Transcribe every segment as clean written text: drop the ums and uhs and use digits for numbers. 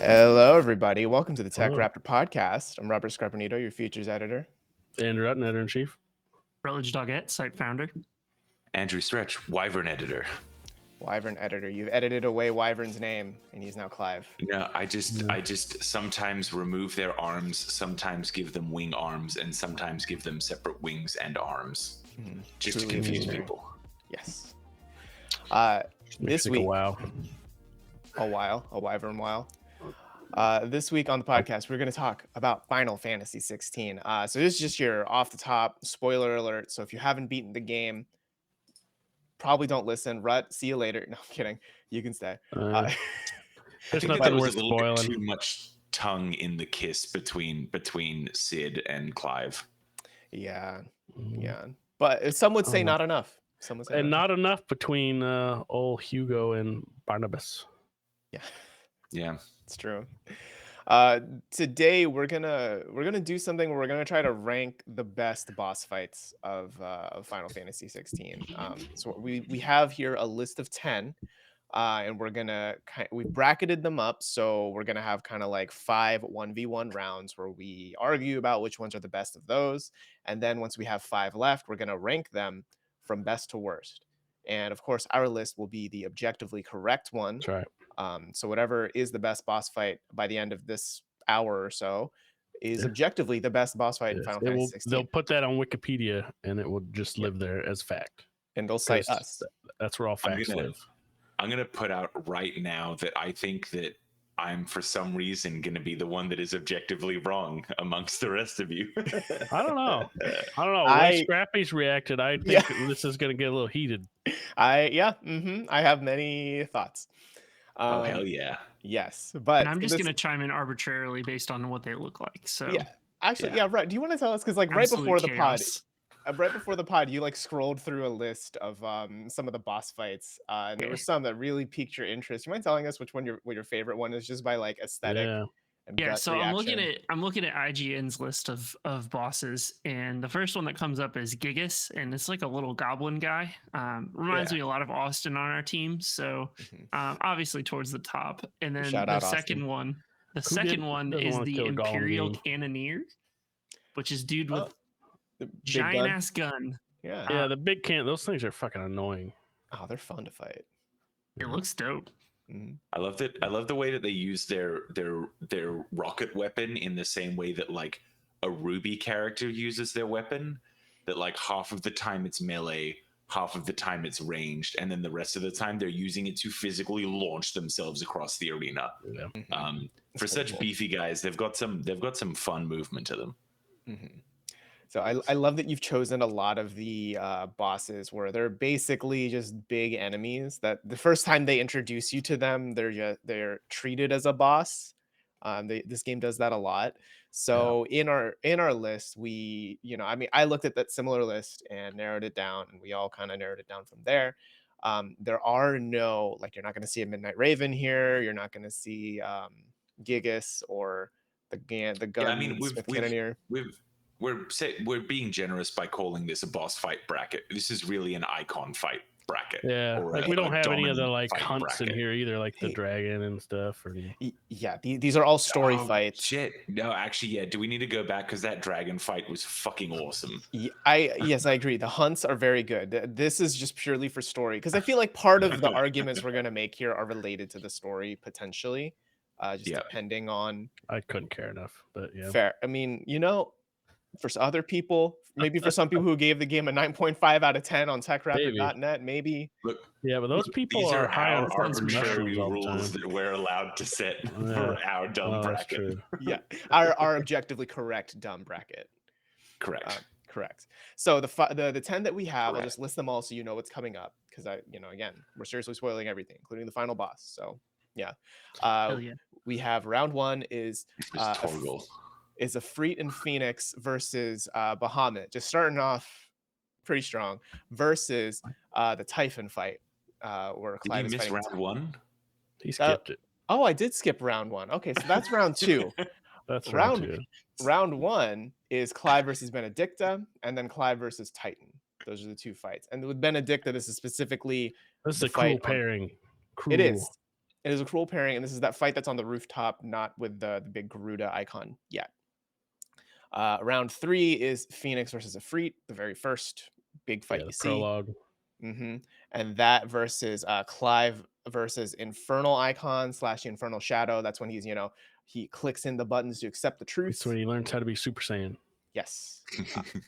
Hello, everybody. Welcome to the Hello. TechRaptor podcast. I'm Robert Scarpanito, your features editor. Andrew Rutten, editor-in-chief. Rutledge Doggett, site founder. Andrew Stretch, Wyvern editor. Wyvern editor. You've edited away Wyvern's name, and he's now Clive. No, I just sometimes remove their arms, sometimes give them wing arms, and sometimes give them separate wings and arms, just Truly to confuse visionary. people. This Makes week, wow. a Wyvern while. This week on the podcast, we're going to talk about Final Fantasy XVI. So this is just your off-the-top spoiler alert. So if you haven't beaten the game, probably don't listen. Rut, see you later. No, I'm kidding. You can stay. There's I think nothing that was worth a little spoiling. bit too much tongue in the kiss between Sid and Clive. Yeah. But some would say not enough. Some would say And not enough between old Hugo and Barnabas. Yeah. It's true. Today we're gonna do something where we're gonna try to rank the best boss fights of Final Fantasy 16. So we have here a list of 10, and we've bracketed them up. So we're gonna have kind of like 5 1v1 rounds where we argue about which ones are the best of those, and then once we have 5 left, we're gonna rank them from best to worst. And of course, our list will be the objectively correct one. That's right. So whatever is the best boss fight by the end of this hour or so is objectively the best boss fight in Final Fantasy 16. They'll put that on Wikipedia, and it will just live there as fact. And they'll cite us. That's where all facts live. I'm gonna put out right now that I think that I'm for some reason gonna be the one that is objectively wrong amongst the rest of you. I don't know. When Scrappy's reacted, I think this is gonna get a little heated. I have many thoughts. Oh hell yeah. Yes, but And I'm just gonna chime in arbitrarily based on what they look like. So right. Do you want to tell us, because like right before the pod, you like scrolled through a list of some of the boss fights, and there were some that really piqued your interest. You mind telling us what your favorite one is, just by like aesthetic? Yeah, so I'm looking at IGN's list of bosses, and the first one that comes up is Gigas, and it's like a little goblin guy. Reminds me a lot of Austin on our team, so obviously towards the top. And then the second one is the Imperial Cannoneer, which is dude with giant ass gun. Yeah, the big can. Those things are fucking annoying. Oh, they're fun to fight. It looks dope. I love that. I love the way that they use their rocket weapon in the same way that like a Ruby character uses their weapon. That like half of the time it's melee, half of the time it's ranged, and then the rest of the time they're using it to physically launch themselves across the arena. Yeah. For such beefy guys, they've got some fun movement to them. So I love that you've chosen a lot of the bosses where they're basically just big enemies that the first time they introduce you to them, they're treated as a boss. This game does that a lot. So in our list, I looked at that similar list and narrowed it down, and we all kind of narrowed it down from there. There are no, like, you're not going to see a Midnight Raven here. You're not going to see Gigas or the gun. Yeah, I mean, we're being generous by calling this a boss fight bracket. This is really an icon fight bracket. Yeah, like we don't have any of the like hunts in here either, like the dragon and stuff. These are all story fights. Shit. No, actually, yeah. Do we need to go back, because that dragon fight was fucking awesome? Yes, I agree. The hunts are very good. This is just purely for story, because I feel like part of the arguments we're gonna make here are related to the story potentially, depending on. I couldn't care enough, but yeah. Fair. I mean, for other people, maybe for some people who gave the game a 9.5 out of 10 on TechRaptor.net, maybe. Look, yeah, but those people these are high on arbitrary rules that we're allowed to set for our dumb bracket. Yeah, our objectively correct dumb bracket. Correct. Correct. So the 10 that we have, I'll just list them all so you know what's coming up, because again, we're seriously spoiling everything, including the final boss. So we have round 1 is Afreet and Phoenix versus Bahamut, just starting off pretty strong, versus the Typhon fight, where Clive is fighting. Did you miss round 1? He skipped it. Oh, I did skip round 1. Okay, so that's round 2. That's round 2. Round 1 is Clive versus Benedicta, and then Clive versus Titan. Those are the 2 fights. And with Benedicta, this is a cruel pairing. It is. It is a cool pairing, and this is that fight that's on the rooftop, not with the big Garuda icon yet. Round 3 is Phoenix versus Ifrit, the very first big fight Yeah, you the see. prologue. And that versus Clive versus Infernal Icon slash Infernal Shadow. That's when he's, he clicks in the buttons to accept the That's truth. when he learns how to be Super Saiyan. Yes.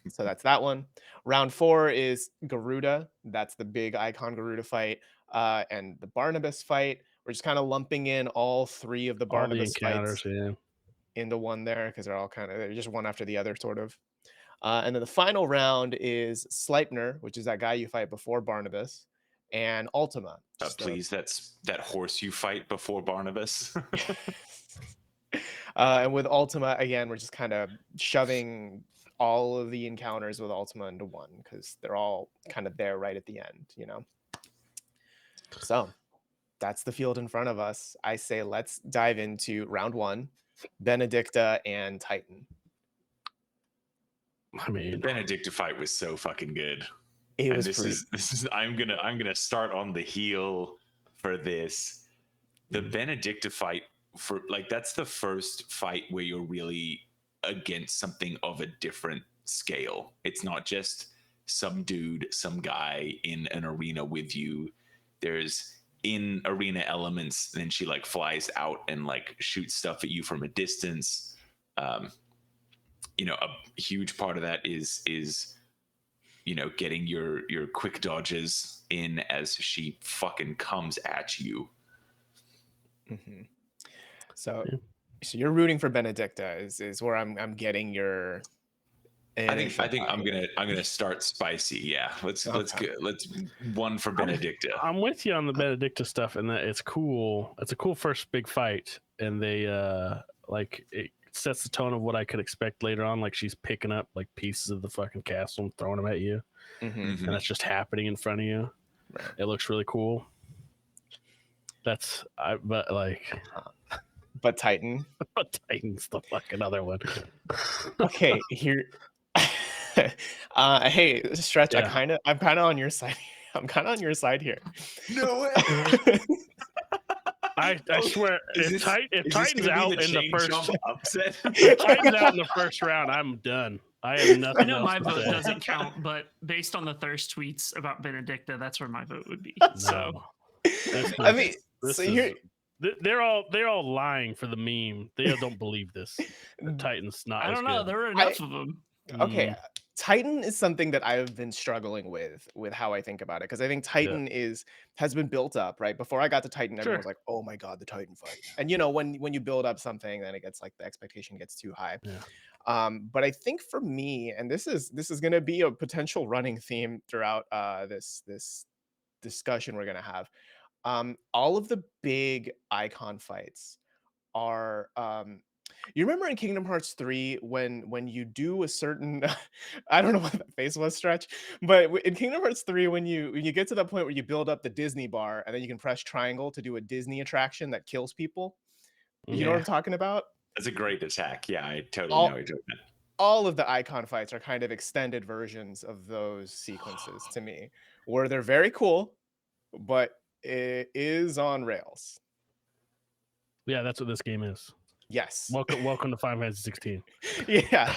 So that's that one. Round 4 is Garuda. That's the big icon Garuda fight. And the Barnabas fight. We're just kind of lumping in all 3 of the All the Barnabas encounters, fights yeah. into one there because they're just one after the other, sort of. And then the final round is Sleipnir, which is that guy you fight before Barnabas, and Ultima. Please, that's that horse you fight before Barnabas. And with Ultima, again, we're just kind of shoving all of the encounters with Ultima into one because they're all kind of there right at the end. So that's the field in front of us. I say let's dive into round 1, Benedicta and Titan. I mean, the Benedicta fight was so fucking good. It And was this is I'm gonna start on the heel for this. The Benedicta fight, for like, that's the first fight where you're really against something of a different scale. It's not just some dude, some guy in an arena with you. There's in arena elements, then she like flies out and like shoots stuff at you from a distance. A huge part of that is getting your quick dodges in as she fucking comes at you. Mm-hmm. So you're rooting for Benedicta is where I'm getting your. I think I'm gonna start spicy. Yeah, let's one for Benedicta. I'm with you on the Benedicta stuff, and that it's cool. It's a cool first big fight, and they it sets the tone of what I could expect later on. Like she's picking up like pieces of the fucking castle and throwing them at you, and that's just happening in front of you. Right. It looks really cool. But Titan. But Titan's the fucking other one. Okay, here. Hey, Stretch. Yeah. I'm kind of on your side. I'm kind of on your side here. No way. I swear, if Titan's out in the first upset, Titan's out in the first round, I'm done. I have nothing. I know my vote doesn't count, but based on the thirst tweets about Benedicta, that's where my vote would be. No. So, I mean, they're all lying for the meme. They don't believe this. Titan's not. I don't know. There are enough of them. Okay. Titan is something that I've been struggling with how I think about it, because I think Titan has been built up, right? Before I got to Titan, everyone was like, "Oh my god, the Titan fight!" And when you build up something, then it gets like the expectation gets too high. Yeah. But I think for me, and this is going to be a potential running theme throughout this discussion we're going to have. All of the big icon fights are. You remember in Kingdom Hearts 3 when you do a certain I don't know what that face was, Stretch, but in Kingdom Hearts 3 when you get to that point where you build up the Disney bar and then you can press triangle to do a Disney attraction that kills people. You know what I'm talking about? That's a great attack. Yeah, I totally know what you're talking about. All of the icon fights are kind of extended versions of those sequences to me, where they're very cool, but it is on rails. Yeah, that's what this game is. Yes. Welcome to Final Fantasy 16. Yeah.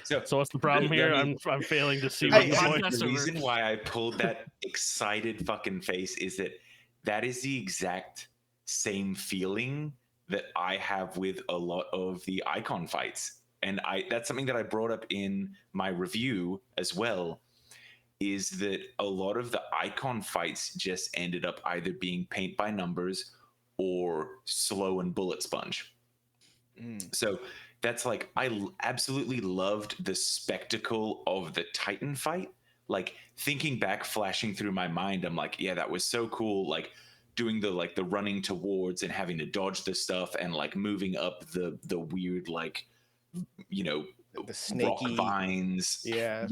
So what's the problem here? I'm failing to see the reason why I pulled that excited fucking face is that is the exact same feeling that I have with a lot of the icon fights. And that's something that I brought up in my review as well, is that a lot of the icon fights just ended up either being paint by numbers or slow and bullet sponge. So that's like, I absolutely loved the spectacle of the Titan fight. Like thinking back, flashing through my mind, I'm like, yeah, that was so cool. Like doing the running towards and having to dodge the stuff and like moving up the weird, like, the snaky rock vines. Yeah.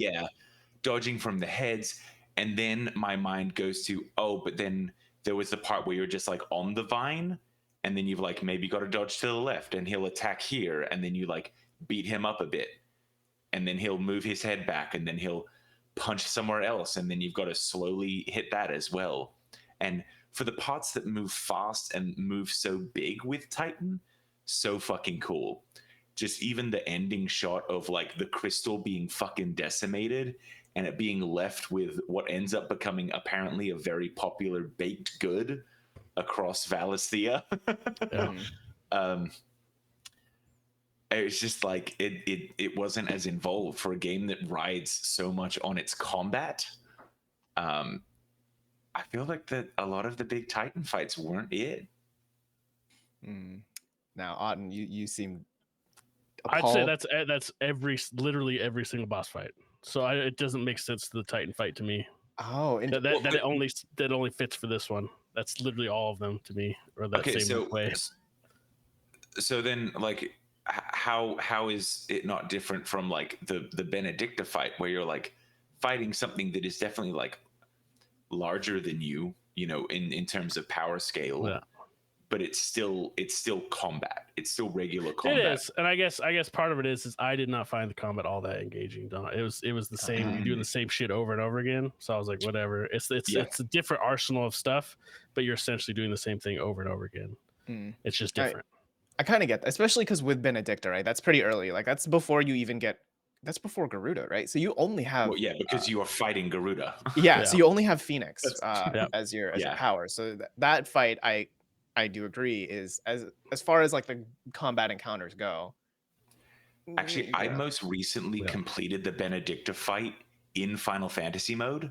Dodging from the heads. And then my mind goes to, but then there was the part where you're just like on the vine, and then you've like maybe got to dodge to the left and he'll attack here, and then you like beat him up a bit, and then he'll move his head back, and then he'll punch somewhere else, and then you've got to slowly hit that as well. And for the parts that move fast and move so big with Titan, so fucking cool. Just even the ending shot of like the crystal being fucking decimated and it being left with what ends up becoming apparently a very popular baked good across Valisthea. Yeah. um, it's just like it wasn't as involved for a game that rides so much on its combat. I feel like that a lot of the big Titan fights weren't it. Now, Auden, you seem I'd say appalled. that's literally every single boss fight. So it doesn't make sense to the Titan fight to me. Oh, and That it only fits for this one. That's literally all of them to me, or that Okay, same way. So then, like, how is it not different from like the Benedicta fight, where you're like fighting something that is definitely like larger than you, in terms of power scale, Yeah. but it's still combat. It's still regular It combat. is, and I guess part of it is I did not find the combat all that engaging. It was the same. You're doing the same shit over and over again. So I was like, whatever. It's a different arsenal of stuff, but you're essentially doing the same thing over and over again. It's just different. I kind of get that, especially because with Benedicta, right? That's pretty early. Like that's before you even get. That's before Garuda, right? So you only have. Well, yeah, because you are fighting Garuda. Yeah, so you only have Phoenix Yep. as your power. So that fight, I do agree, is as far as like the combat encounters go. Actually, I most recently completed the Benedicta fight in Final Fantasy mode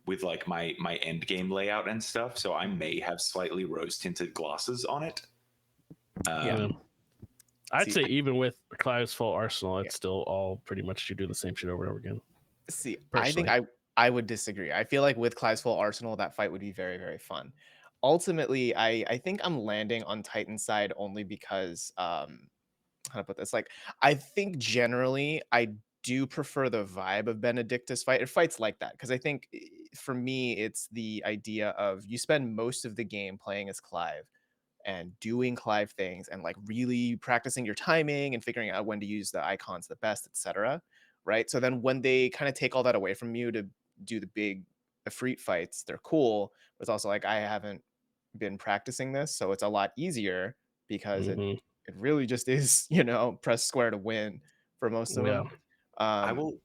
with like my end game layout and stuff. So I may have slightly rose tinted glasses on it. I'd say even with Clive's full arsenal, it's still all pretty much you do the same shit over and over again. See, I think I would disagree. I feel like with Clive's full arsenal, that fight would be very, very fun. Ultimately, I think I'm landing on Titan's side only because how to put this? Like, I think generally I do prefer the vibe of Benedicta's fight. It fights like that because I think for me, it's the idea of you spend most of the game playing as Clive and doing Clive things and like really practicing your timing and figuring out when to use the icons the best, etc. Right. So then when they kind of take all that away from you to do the big Efreet fights, they're cool. But it's also like I haven't been practicing this, so it's a lot easier because it really just is, press square to win for most of them. I will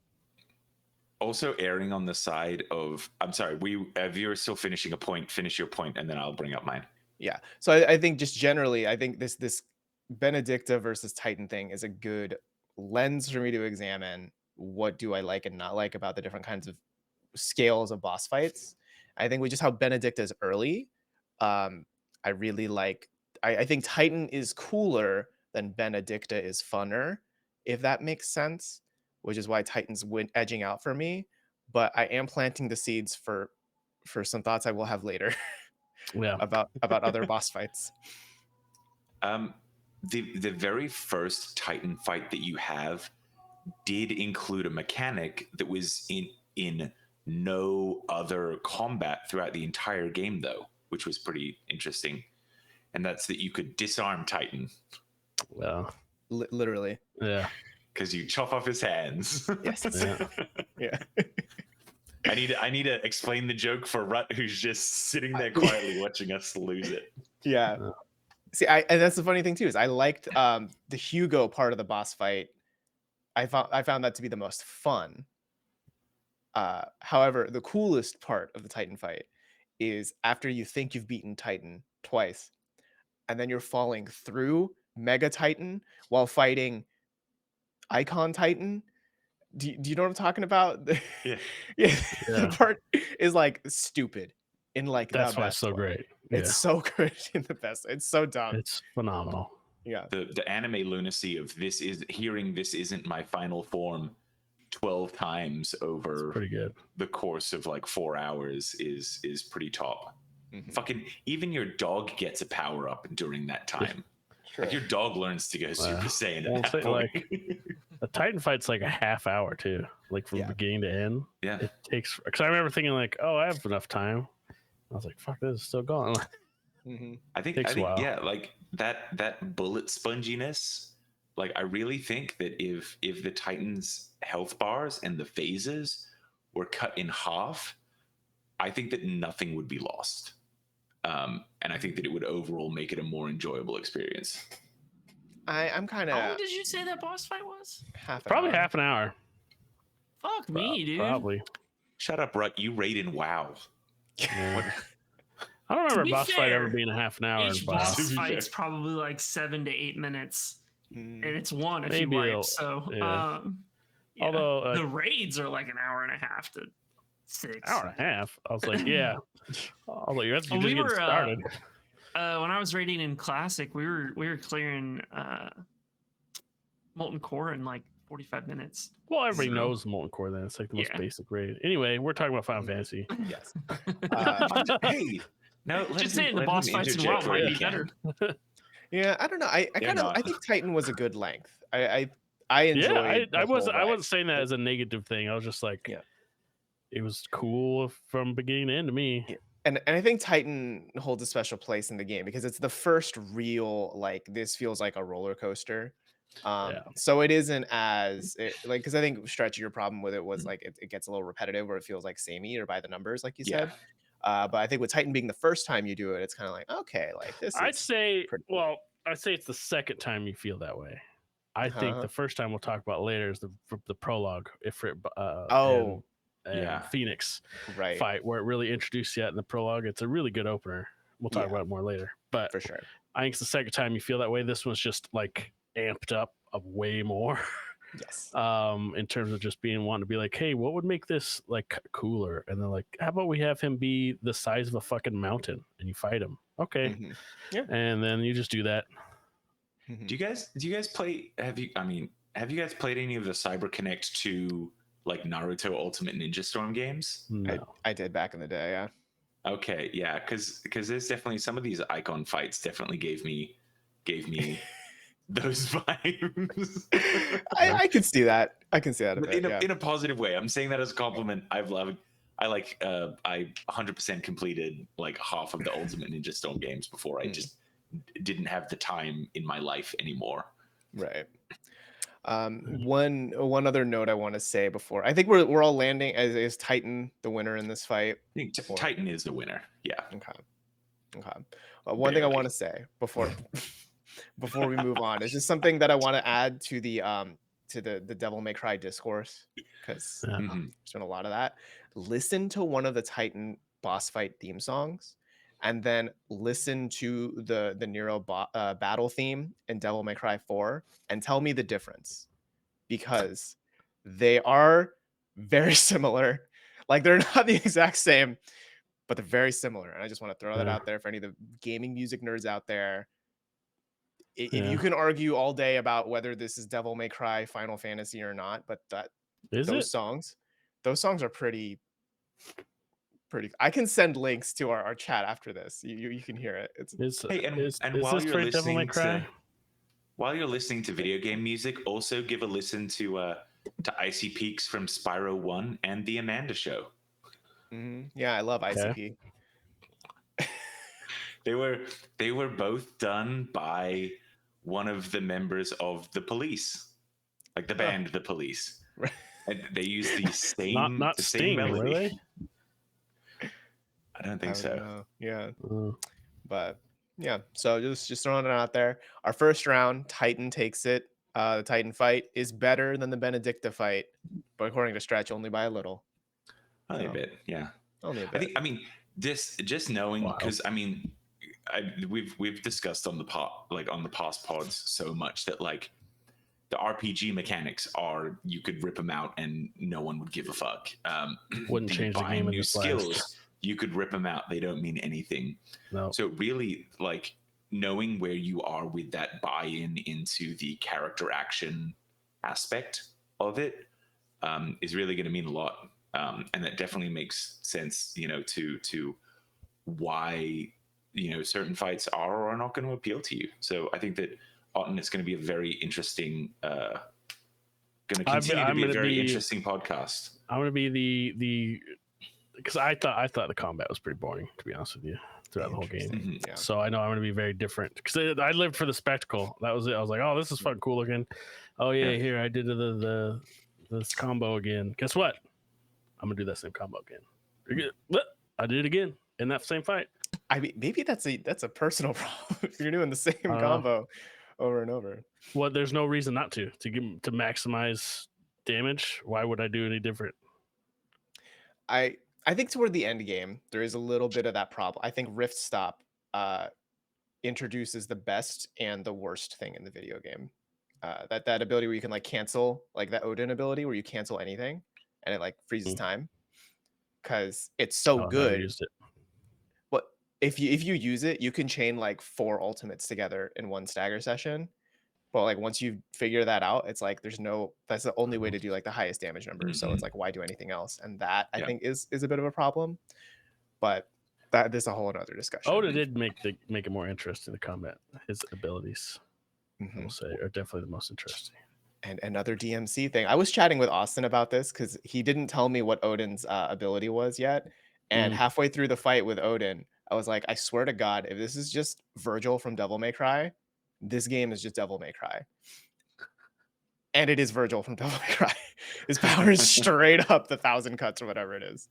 also erring on the side of, I'm sorry, if you're still finishing a point, finish your point and then I'll bring up mine. Yeah. So I think just generally, I think this Benedicta versus Titan thing is a good lens for me to examine what do I like and not like about the different kinds of scales of boss fights. I think with just how Benedicta is early, I really like. I think Titan is cooler than Benedicta is funner, if that makes sense. Which is why Titan's edging out for me. But I am planting the seeds for some thoughts I will have later. about other boss fights. The very first Titan fight that you have did include a mechanic that was in no other combat throughout the entire game, though, which was pretty interesting. And that's that you could disarm Titan. Well, literally. Yeah. Because you chop off his hands. Yes. Yeah. I need to explain the joke for Rut, who's just sitting there quietly watching us lose it. Yeah. See, and that's the funny thing too, is I liked the Hugo part of the boss fight. I found that to be the most fun. However, the coolest part of the Titan fight is after you think you've beaten Titan twice, and then you're falling through Mega Titan while fighting Icon Titan. Do you know what I'm talking about? Yeah. The part is like stupid in like that's the why best it's so way. great. It's so good in the best. It's so dumb. It's phenomenal. Yeah. The anime lunacy of this isn't my final form 12 times over pretty good. The course of like 4 hours is pretty top. Fucking even your dog gets a power up during that time. Sure. Like your dog learns to go Super Saiyan at that point. Like a Titan fight's like a half hour too, like from beginning to end. Yeah, it takes. Because I remember thinking like, oh, I have enough time. I was like, fuck, this is still going. I think yeah, like that bullet sponginess. Like I really think that if the Titan's health bars and the phases were cut in half, I think that nothing would be lost. And I think that it would overall make it a more enjoyable experience. I'm kind How long of did you say that boss fight was? half an Probably hour. half an hour. Fuck me, dude. Probably. Shut up, Rut. You raid in WoW. Yeah. I don't remember a be boss fight ever fair, being a half an hour. Each but boss To be fight's fair. probably like 7 to 8 minutes, and it's one if Maybe you it'll- wipe. So, yeah. yeah. Although the raids are like an hour and a half to 6. hour and a half. I was like, yeah. I was like, that's Well, just we getting were, started. When I was raiding in Classic, we were clearing Molten Core in like 45 minutes. Well, everybody so- knows Molten Core. Then it's like the most Yeah. basic raid. Anyway, we're talking about Final Fantasy. Yes. Hey, no, Just saying the boss fights in WoW might be better. Yeah, I don't know. I They're kind of not. I think Titan was a good length. I enjoyed. Yeah, I the whole wasn't ride. saying that as a negative thing. I was just like, Yeah. it was cool from beginning to end to me. Yeah. And I think Titan holds a special place in the game because it's the first real like this feels like a roller coaster. So it isn't as like because I think Stretch, your problem with it was like it gets a little repetitive or it feels like samey or by the numbers like you said. But I think with Titan being the first time you do it, it's kind of like okay, like this. I'd say, pretty- I'd say it's the second time you feel that way. I think Uh-huh. the first time we'll talk about later is the prologue, Ifrit, Oh, and yeah. Phoenix right, fight, where it really introduced you in the prologue. It's a really good opener. We'll talk Yeah. about it more later. But for sure. I think it's the second time you feel that way. This one's just like amped up of way more. Yes. In terms of just being wanting to be like, hey, what would make this like cooler? And they're like, how about we have him be the size of a fucking mountain and you fight him? Okay. Mhm. Yeah. And then you just do that. Mhm. Do you guys play? Have you guys played any of the Cyber Connect 2 like Naruto Ultimate Ninja Storm games? No. I did back in the day. Yeah. Okay, yeah, because there's definitely some of these icon fights definitely gave me those vibes. I could see that. I can see that a But bit. Yeah. in a positive way. I'm saying that as a compliment. I 100% completed like half of the Ultimate Ninja Storm games before I just didn't have the time in my life anymore. Right. One other note I want to say before I think we're all landing as is Titan the winner in this fight. I think Titan is the winner. Yeah. Okay. One thing I Barely. want to say before we move on is just something that I want to add to the Devil May Cry discourse because Mhm. there's been a lot of that. Listen to one of the Titan boss fight theme songs, and then listen to the Nero battle theme in Devil May Cry 4, and tell me the difference because they are very similar. Like they're not the exact same, but they're very similar. And I just want to throw that Yeah. out there for any of the gaming music nerds out there. If Yeah. you can argue all day about whether this is Devil May Cry, Final Fantasy or not, but Is those it? songs are pretty. I can send links to our chat after this. You can hear it. It's Hey, and is while this you're for Devil May listening Cry? to while you're listening to video game music, also give a listen to Icy Peaks from Spyro 1 and The Amanda Show. yeah, I love Okay. ICP. They were both done by one of the members of the Police, like the band The Police. Right. And they use the same Not the Sting, same melody. were they? I don't think I so. don't know. Yeah, Uh, but yeah. So just throwing it out there. Our first round, Titan takes it. The Titan fight is better than the Benedicta fight, but according to Stretch, only by a little. Only a So, bit, yeah. Only a bit. This just knowing Wow. because we've discussed on the past pods so much that like the RPG mechanics are you could rip them out and no one would give a fuck. Wouldn't change the buying game in new the slightest. skills. You could rip them out; they don't mean anything. no. So really, like knowing where you are with that buy-in into the character action aspect of it is really going to mean a lot, and that definitely makes sense. To why certain fights are or are not going to appeal to you. So I think that Otten, it's going to be a very interesting. Going to continue to be a very interesting podcast. I'm gonna be the because I thought the combat was pretty boring, to be honest with you, throughout the whole game. Interesting. Yeah. So I know I'm gonna be very different because I lived for the spectacle. That was it. I was like, oh, this is fucking cool looking. Oh yeah, here I did this combo again. Guess what? I'm gonna do that same combo again. I did it again in that same fight. I mean, maybe that's a personal problem if you're doing the same combo over and over. Well, there's no reason not to maximize damage. Why would I do any different? I think toward the end game, there is a little bit of that problem. I think Rift Stop introduces the best and the worst thing in the video game. That ability where you can like cancel, like that Odin ability where you cancel anything and it like freezes time because it's so I've never good. used it. But if you use it, you can chain like 4 ultimates together in one stagger session. But like once you figure that out, it's like that's the only way to do like the highest damage numbers. So it's like why do anything else? And that I think is a bit of a problem. But there's a whole other discussion. Oda did make it more interesting, the combat. His abilities, I will say, are definitely the most interesting. And another DMC thing. I was chatting with Austin about this because he didn't tell me what Odin's ability was yet. And halfway through the fight with Odin, I was like, I swear to God, if this is just Virgil from Devil May Cry, this game is just Devil May Cry. And it is Virgil from Devil May Cry. His power is straight up the 1,000 cuts or whatever it is.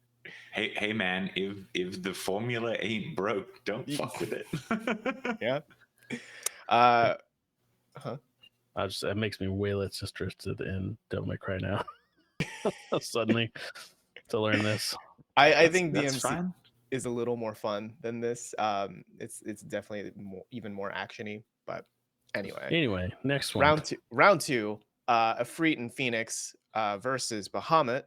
Hey man, if the formula ain't broke, don't fuck with it. Yeah. It makes me wail its sister to the end. Devil May Cry now. Suddenly to learn this. I think that's DMC fine. is a little more fun than this. It's definitely even more actiony. But anyway, next one. Round two. Ifrit and Phoenix versus Bahamut,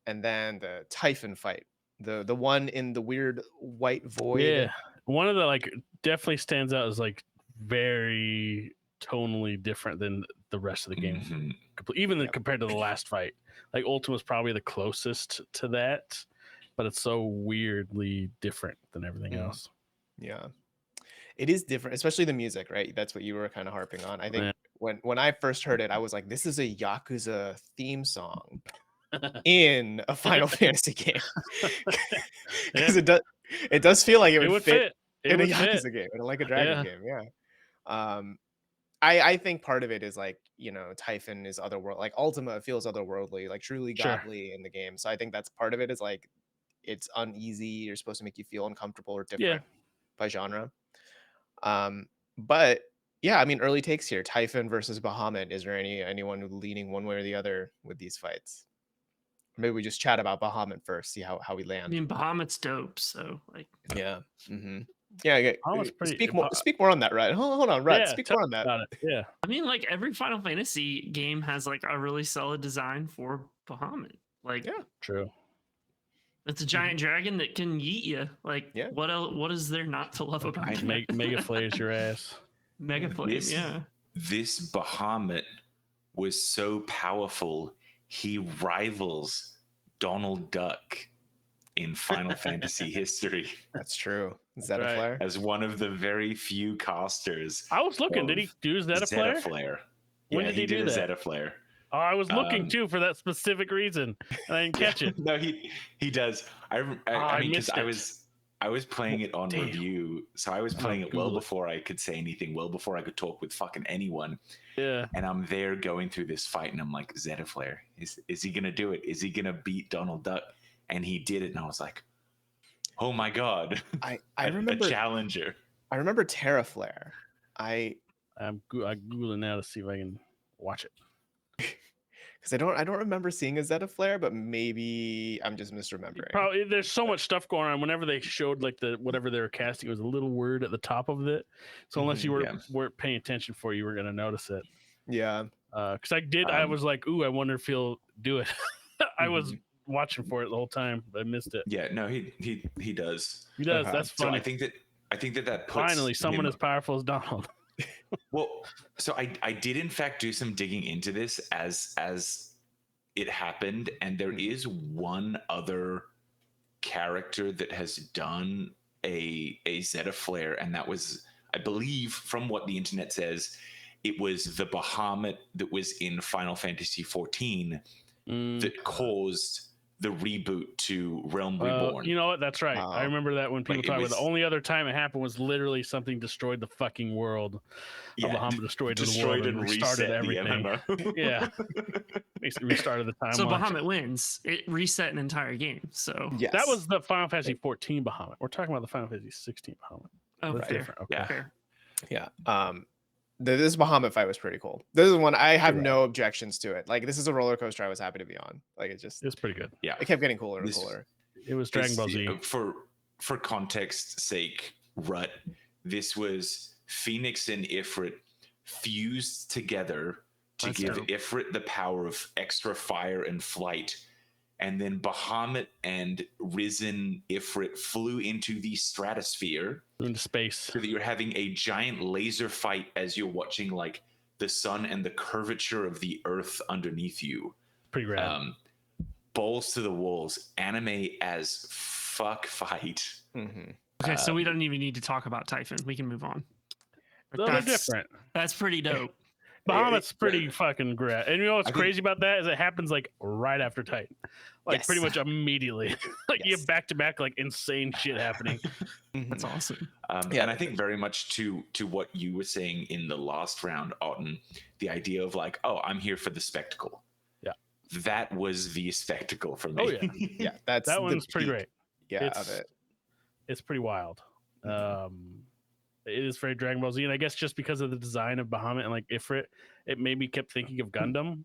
and then the Typhon fight. The one in the weird white void. Yeah, one of the like definitely stands out as like very tonally different than the rest of the game. Even compared to the last fight. Like Ultima's probably the closest to that, but it's so weirdly different than everything else. Yeah. It is different, especially the music, right? That's what you were kind of harping on. I think when I first heard it, I was like, this is a Yakuza theme song in a Final Fantasy game. Because it does feel like it would fit in a Yakuza game, in like a Dragon game. Yeah. I think part of it is like, Typhon is otherworldly. Like Ultima feels otherworldly, like truly godly in the game. So I think that's part of it is like it's uneasy. You're supposed to make you feel uncomfortable or different by genre. But yeah, I mean, early takes here. Typhon versus Bahamut. Is there anyone leaning one way or the other with these fights? Maybe we just chat about Bahamut first, see how we land. I mean, Bahamut's dope, so like. Yeah. Yeah. Speak more on that, right? Hold on, right? Speak more on that. Yeah. I mean, like every Final Fantasy game has like a really solid design for Bahamut. Like, yeah, true. It's a giant dragon that can yeet you. Like, what else? What is there not to love about it? Mega flays your ass. Mega flays, yeah. This Bahamut was so powerful, he rivals Donald Duck in Final Fantasy history. That's true. Zeta-Flare? As one of the very few casters. I was looking. Did he do Zeta-Flare? Zeta-Flare. When did he do that? Zeta-Flare. Oh, I was looking too for that specific reason, and I didn't catch it. No, he does. I mean, because I was playing it on review, so I was playing it well before I could say anything, well before I could talk with fucking anyone. Yeah. And I'm there going through this fight, and I'm like, Zeta-Flare, is he gonna do it? Is he gonna beat Donald Duck? And he did it, and I was like, oh my god! I remember a challenger. I remember Terraflare. I'm googling now to see if I can watch it. Because I don't remember seeing a Zeta-Flare, but maybe I'm just misremembering. Probably there's so much stuff going on. Whenever they showed like whatever they were casting, it was a little word at the top of it. So unless you weren't paying attention you were gonna notice it. Yeah. Because I was like, ooh, I wonder if he'll do it. I was watching for it the whole time, but I missed it. Yeah, no, he does. He does. That's funny. So I think that puts finally someone as powerful as Donald. Well, so I did in fact do some digging into this as it happened, and there is one other character that has done a Zeta-Flare, and that was, I believe, from what the internet says, it was the Bahamut that was in Final Fantasy XIV that caused the reboot to Realm Reborn. You know what? That's right. I remember that when people Like, talk about the only other time it happened was literally something destroyed the fucking world. Bahamut destroyed the world and restarted everything. The MMO. Yeah, basically restarted the timeline. So Bahamut wins. It reset an entire game. So Yes. That was the Final Fantasy 14 Bahamut. We're talking about the Final Fantasy 16 Bahamut. Oh, That's fair. different. Okay. Yeah. Fair. Yeah. This Bahamut fight was pretty cool. This is one I have Right. no objections to it. Like, this is a roller coaster I was happy to be on. Like, it was pretty good. Yeah. It kept getting cooler and cooler. It was Dragon Ball Z. For context's sake, Rut, this was Phoenix and Ifrit fused together to give Ifrit the power of extra fire and flight. And then Bahamut and Risen Ifrit flew into the stratosphere. Into space. So that you're having a giant laser fight as you're watching like the sun and the curvature of the earth underneath you. Pretty rad. Balls to the walls, anime as fuck fight. Mm-hmm. Okay, so we don't even need to talk about Typhon. We can move on. They're different. That's pretty dope. Bahamut's pretty fucking great. And you know what's crazy about that is it happens like right after Titan. Like pretty much immediately. Like you have back to back like insane shit happening. That's awesome. And I think very much to what you were saying in the last round, Otten, the idea of like, oh, I'm here for the spectacle. Yeah. That was the spectacle for me. Oh yeah. Yeah, that one's pretty great. Yeah, of it. It's pretty wild. It is very Dragon Ball Z, and I guess just because of the design of Bahamut and like Ifrit, it made me kept thinking of Gundam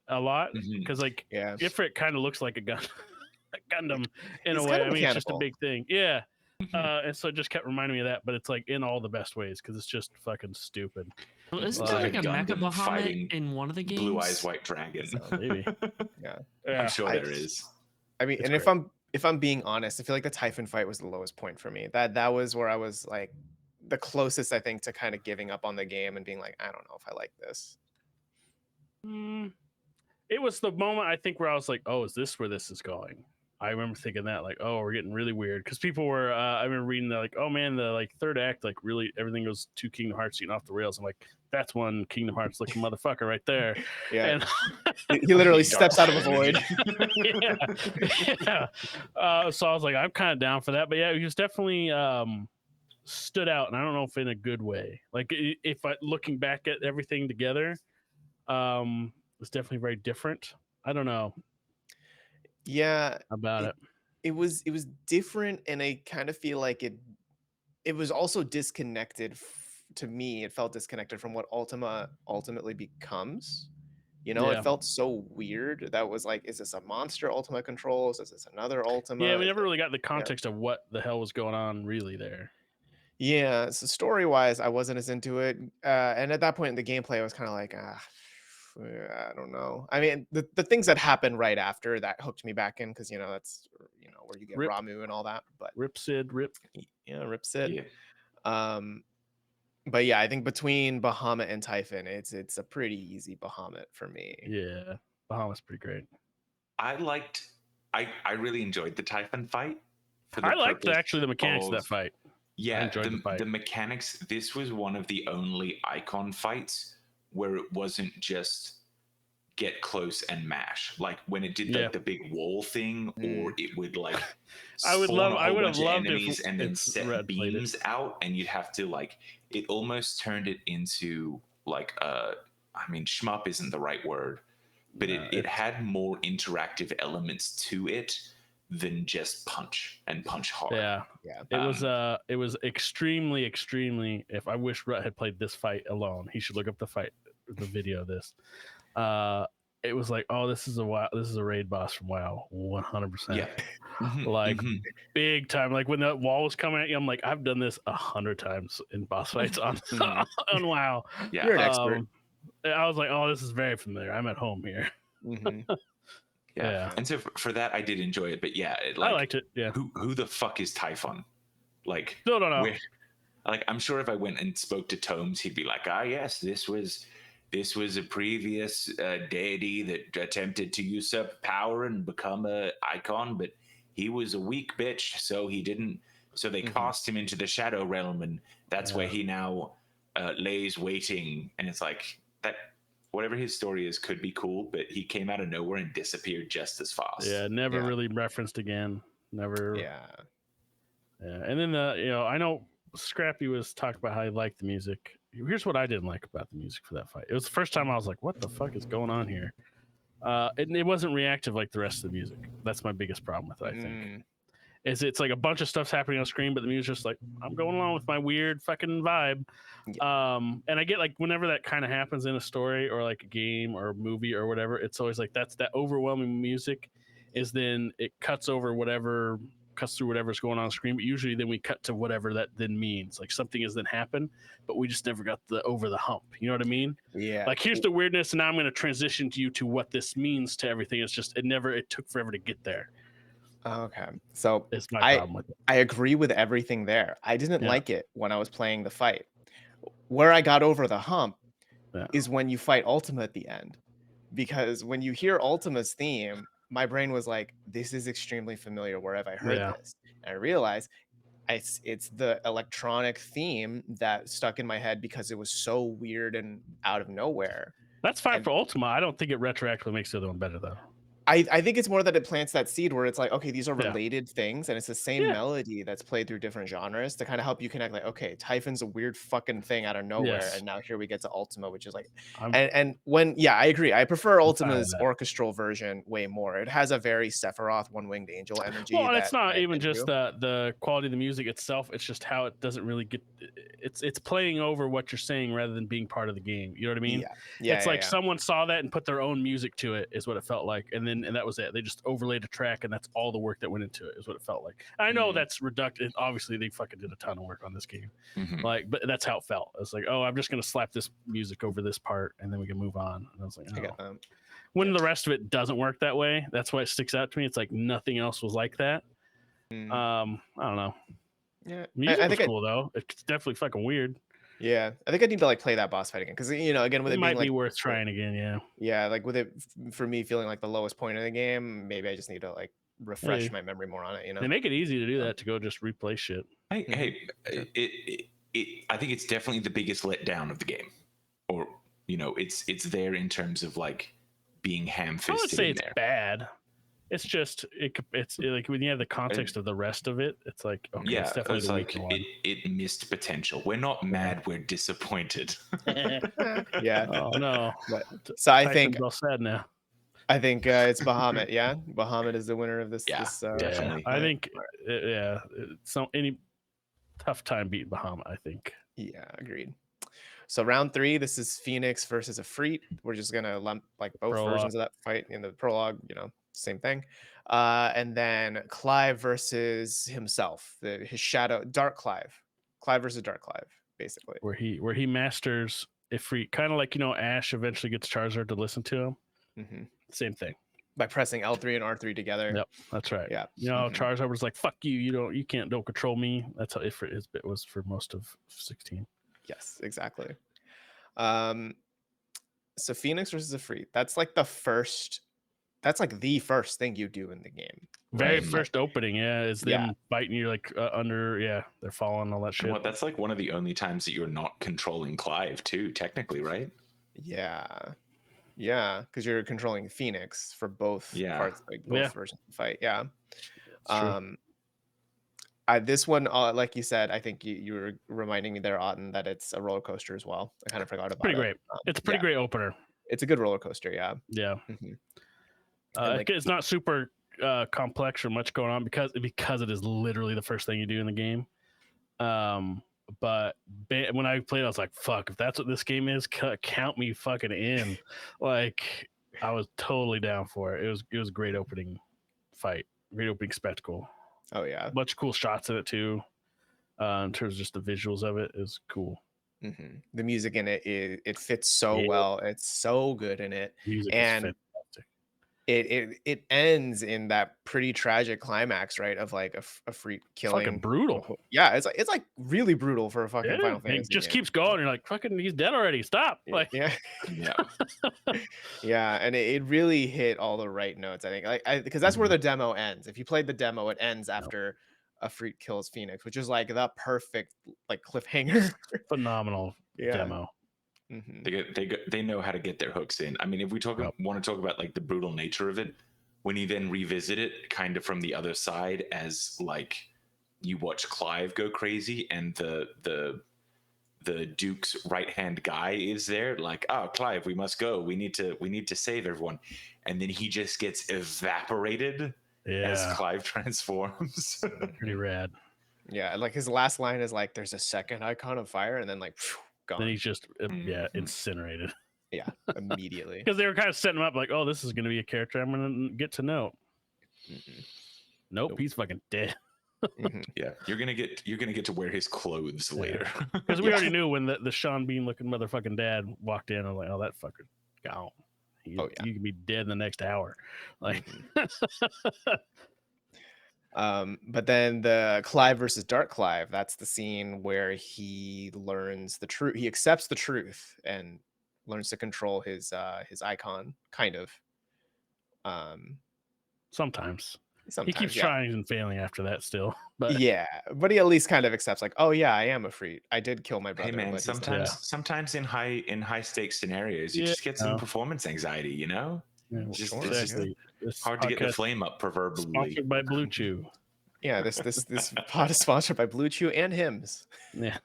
a lot because like Ifrit kind of looks like a Gundam in a way. I mean, it's just a big thing, yeah. And so it just kept reminding me of that, but it's like in all the best ways because it's just fucking stupid. Well, isn't there like a Mecha Bahamut in one of the games? Blue Eyes White Dragon. So maybe. Yeah, I'm sure there is. I mean, it's great. If I'm being honest, I feel like the Typhon fight was the lowest point for me. That was where I was like the closest, I think, to kind of giving up on the game and being like, I don't know if I like this. It was the moment I think where I was like, oh, is this where this is going? I remember thinking that like, oh, we're getting really weird because people were. I remember reading that like, oh man, the like third act like really everything goes to Kingdom Hearts getting off the rails. I'm like, that's one Kingdom Hearts looking motherfucker right there. Yeah, and he literally steps out of a void. So I was like, I'm kind of down for that, but yeah, he was definitely stood out, and I don't know if in a good way. Like if I looking back at everything together, it's definitely very different. I don't know. Yeah, about it. It was different, and I kind of feel like it was also disconnected to me. It felt disconnected from what Ultima ultimately becomes. You know, it felt so weird. That was like, is this a monster Ultima controls? Is this another Ultima? Yeah, we never really got the context of what the hell was going on really there. Yeah, so story-wise, I wasn't as into it. And at that point in the gameplay, I was kind of like, I don't know. I mean, the things that happened right after that hooked me back in because, that's, where you get Ramu and all that. But Rip Sid. Yeah, Rip Sid. Yeah. But yeah, I think between Bahamut and Typhon, it's a pretty easy Bahamut for me. Yeah, Bahamut's pretty great. I really enjoyed the Typhon fight. I liked actually the mechanics of that fight. Yeah, the mechanics. This was one of the only Icon fights where it wasn't just get close and mash. Like when it did like the big wall thing, or it would like I would have loved enemies if and then set beams out, and you'd have to like it almost turned it into like shmup isn't the right word, but it had more interactive elements to it than just punch hard. Yeah. It was extremely. If I wish Rut had played this fight alone, he should look up the video of this. It was like, oh, this is a raid boss from WoW, 100%. Yeah, like big time. Like when the wall was coming at you, I'm like, I've done this 100 times in boss fights on on WoW. Yeah, you're an expert. I was like, oh, this is very familiar. I'm at home here. Yeah. And so for that, I did enjoy it. But yeah, I liked it. Yeah. Who the fuck is Typhon? Like, still don't know. Like, I'm sure if I went and spoke to Tomes, he'd be like, yes, this was a previous deity that attempted to usurp power and become an icon, but he was a weak bitch, so he didn't. So they cast him into the Shadow Realm, and that's where he now lays waiting. And it's like that. whatever his story is could be cool, but he came out of nowhere and disappeared just as fast. Yeah, never Yeah. really referenced again. Never. Yeah. Yeah, and then I know Scrappy was talking about how he liked the music. Here's what I didn't like about the music for that fight. It was the first time I was like, "What the fuck is going on here?" It wasn't reactive like the rest of the music. That's my biggest problem with it. I think is it's like a bunch of stuff's happening on screen, but the music's just like I'm going along with my weird fucking vibe. And I get like whenever that kind of happens in a story or like a game or a movie or whatever, it's always like that's that overwhelming music is then it cuts through whatever's going on screen, but usually then we cut to whatever that then means. Like something has then happened, but we just never got the over the hump. You know what I mean? Yeah. Like here's the weirdness, and now I'm going to transition to you to what this means to everything. It's just it took forever to get there. Okay. So It's my problem with it. I agree with everything there. I didn't Yeah. like it when I was playing the fight. Where I got over the hump is when you fight Ultima at the end. Because when you hear Ultima's theme, my brain was like, this is extremely familiar. Where have I heard this? And I realized it's the electronic theme that stuck in my head because it was so weird and out of nowhere. That's fine for Ultima. I don't think it retroactively makes the other one better, though. I think it's more that it plants that seed where it's like, okay, these are related things, and it's the same melody that's played through different genres to kind of help you connect. Like, okay, Typhon's a weird fucking thing out of nowhere, and now here we get to Ultima, which is like, and when I agree, I prefer Ultima's orchestral version way more. It has a very Sephiroth One-Winged Angel energy. Well, it's not even just the quality of the music itself; it's just how it doesn't really get. It's playing over what you're saying rather than being part of the game. You know what I mean? Yeah. It's like someone saw that and put their own music to it, is what it felt like, and that was it. They just overlaid a track, and that's all the work that went into it, is what it felt like. I know that's reductive. Obviously, they fucking did a ton of work on this game, but that's how it felt. It's like, oh, I'm just gonna slap this music over this part, and then we can move on. And I was like, oh. When the rest of it doesn't work that way, that's why it sticks out to me. It's like nothing else was like that. I don't know. Yeah, music was cool though. It's definitely fucking weird. Yeah, I think I need to like play that boss fight again because again with it might being be worth trying again. Yeah, like with it for me feeling like the lowest point of the game, maybe I just need to like refresh my memory more on it. They make it easy to do that, to go just replay shit. I think it's definitely the biggest letdown of the game, or it's there in terms of like being ham-fisted. I would say it's bad. It's just it's like when you have the context of the rest of it, it's like okay, it's definitely the weaker one. It missed potential. We're not mad, we're disappointed. Yeah. Oh no. So I think all sad now. I think it's Bahamut. Yeah, Bahamut is the winner of this. Yeah, definitely. I think any tough time beating Bahamut. I think. Yeah, agreed. So round 3, this is Phoenix versus Ifrit. We're just gonna lump like both versions of that fight in the prologue. Same thing. And then Clive versus himself, his shadow, Dark Clive. Clive versus Dark Clive, basically. Where he masters Ifrit, kind of like Ash eventually gets Charizard to listen to him. Mm-hmm. Same thing. By pressing L3 and R3 together. Yep, that's right. Yeah. Charizard was like, "Fuck you! Don't control me." That's how Ifrit his bit was for most of 16. Yes, exactly. So Phoenix versus Ifrit. That's like the first thing you do in the game. Very first opening, is them biting you like under, they're falling, all that shit. Well, that's like one of the only times that you're not controlling Clive too, technically, right? Yeah, because you're controlling Phoenix for both parts, like both versions of the fight. Yeah. This one, like you said, I think you were reminding me there, Auden, that it's a roller coaster as well. I kind of forgot about it. Great. It's a pretty great opener. It's a good roller coaster. Yeah. Yeah. It's not super complex or much going on because it is literally the first thing you do in the game. But when I played, I was like, "Fuck! If that's what this game is, count me fucking in." Like, I was totally down for it. It was a great opening fight, great opening spectacle. Oh yeah, a bunch of cool shots in it too. In terms of just the visuals of it, is cool. Mm-hmm. The music in it fits so well. It's so good in it, music and is fantastic. It ends in that pretty tragic climax, right? Of like a freak killing. Fucking brutal. Yeah, it's like really brutal for a fucking Final Fantasy. It just game. keeps going. You're like, fucking, he's dead already. Stop. Like, yeah. And it really hit all the right notes. I think, because that's where the demo ends. If you played the demo, it ends after a freak kills Phoenix, which is like the perfect like cliffhanger. Phenomenal demo. They know how to get their hooks in. I mean, if we want to talk about like the brutal nature of it, when you then revisit it kind of from the other side, as like you watch Clive go crazy and the Duke's right hand guy is there, like, oh, Clive, we must go. We need to save everyone, and then he just gets evaporated as Clive transforms. Pretty rad. Yeah, like his last line is like, "There's a second icon of fire," and then like, phew, gone. Then he's just incinerated. Yeah, immediately. Because they were kind of setting him up like, oh, this is going to be a character I'm going to get to know. Nope, he's fucking dead. Yeah, you're gonna get to wear his clothes later. Because we already knew when the Sean Bean looking motherfucking dad walked in. I was like, oh, that fucker gone. You can be dead in the next hour. Like, but then the Clive versus Dark Clive, that's the scene where he learns the truth. He accepts the truth and learns to control his icon, kind of. Sometimes he keeps yeah. trying and failing after that still. But yeah, but he at least kind of accepts, like, oh yeah, I am a freak. I did kill my brother. Hey man, but sometimes in high stakes scenarios, you just get some performance anxiety. You know, it's hard to get the flame up. Proverbially, sponsored by Blue Chew. Yeah, this pod is sponsored by Blue Chew and Hims. Yes.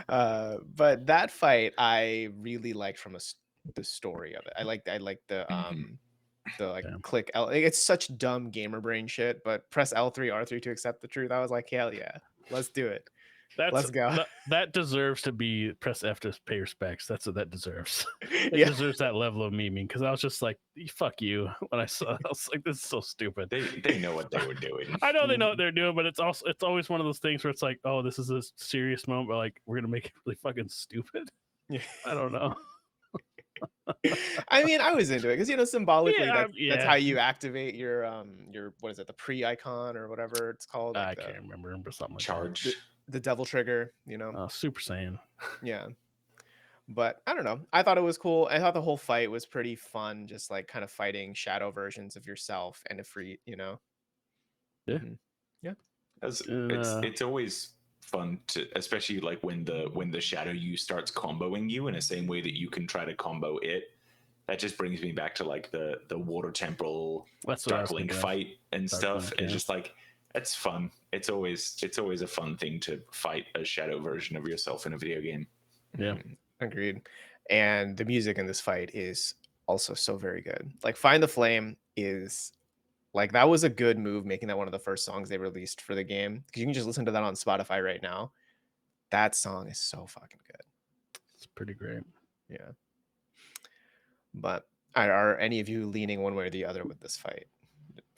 But that fight I really liked from the story of it. I like the like click L. It's such dumb gamer brain shit, but press L3 R3 to accept the truth. I was like, hell yeah, let's do it. Let's go. That deserves to be press F to pay respects. That's what that deserves. It deserves that level of memeing, because I was just like, fuck you. When I saw it, I was like, this is so stupid. They know what they were doing. I know they know what they're doing, but it's always one of those things where it's like, oh, this is a serious moment, but like, we're gonna make it really fucking stupid. Yeah. I don't know. I mean, I was into it because symbolically that's how you activate your what is it, the pre-icon or whatever it's called. I can't remember, but something like charge. The devil trigger, Super Saiyan. Yeah. But I don't know. I thought it was cool. I thought the whole fight was pretty fun, just like kind of fighting shadow versions of yourself and a free, Yeah. Yeah. It's always fun to, especially like when the shadow you starts comboing you in the same way that you can try to combo it. That just brings me back to like the water temple Darkling fight and stuff. It's just like, it's fun. It's always a fun thing to fight a shadow version of yourself in a video game. Yeah. Agreed. And the music in this fight is also so very good. Like Find the Flame is like, that was a good move, making that one of the first songs they released for the game, because you can just listen to that on Spotify right now. That song is so fucking good. It's pretty great. Yeah. But are any of you leaning one way or the other with this fight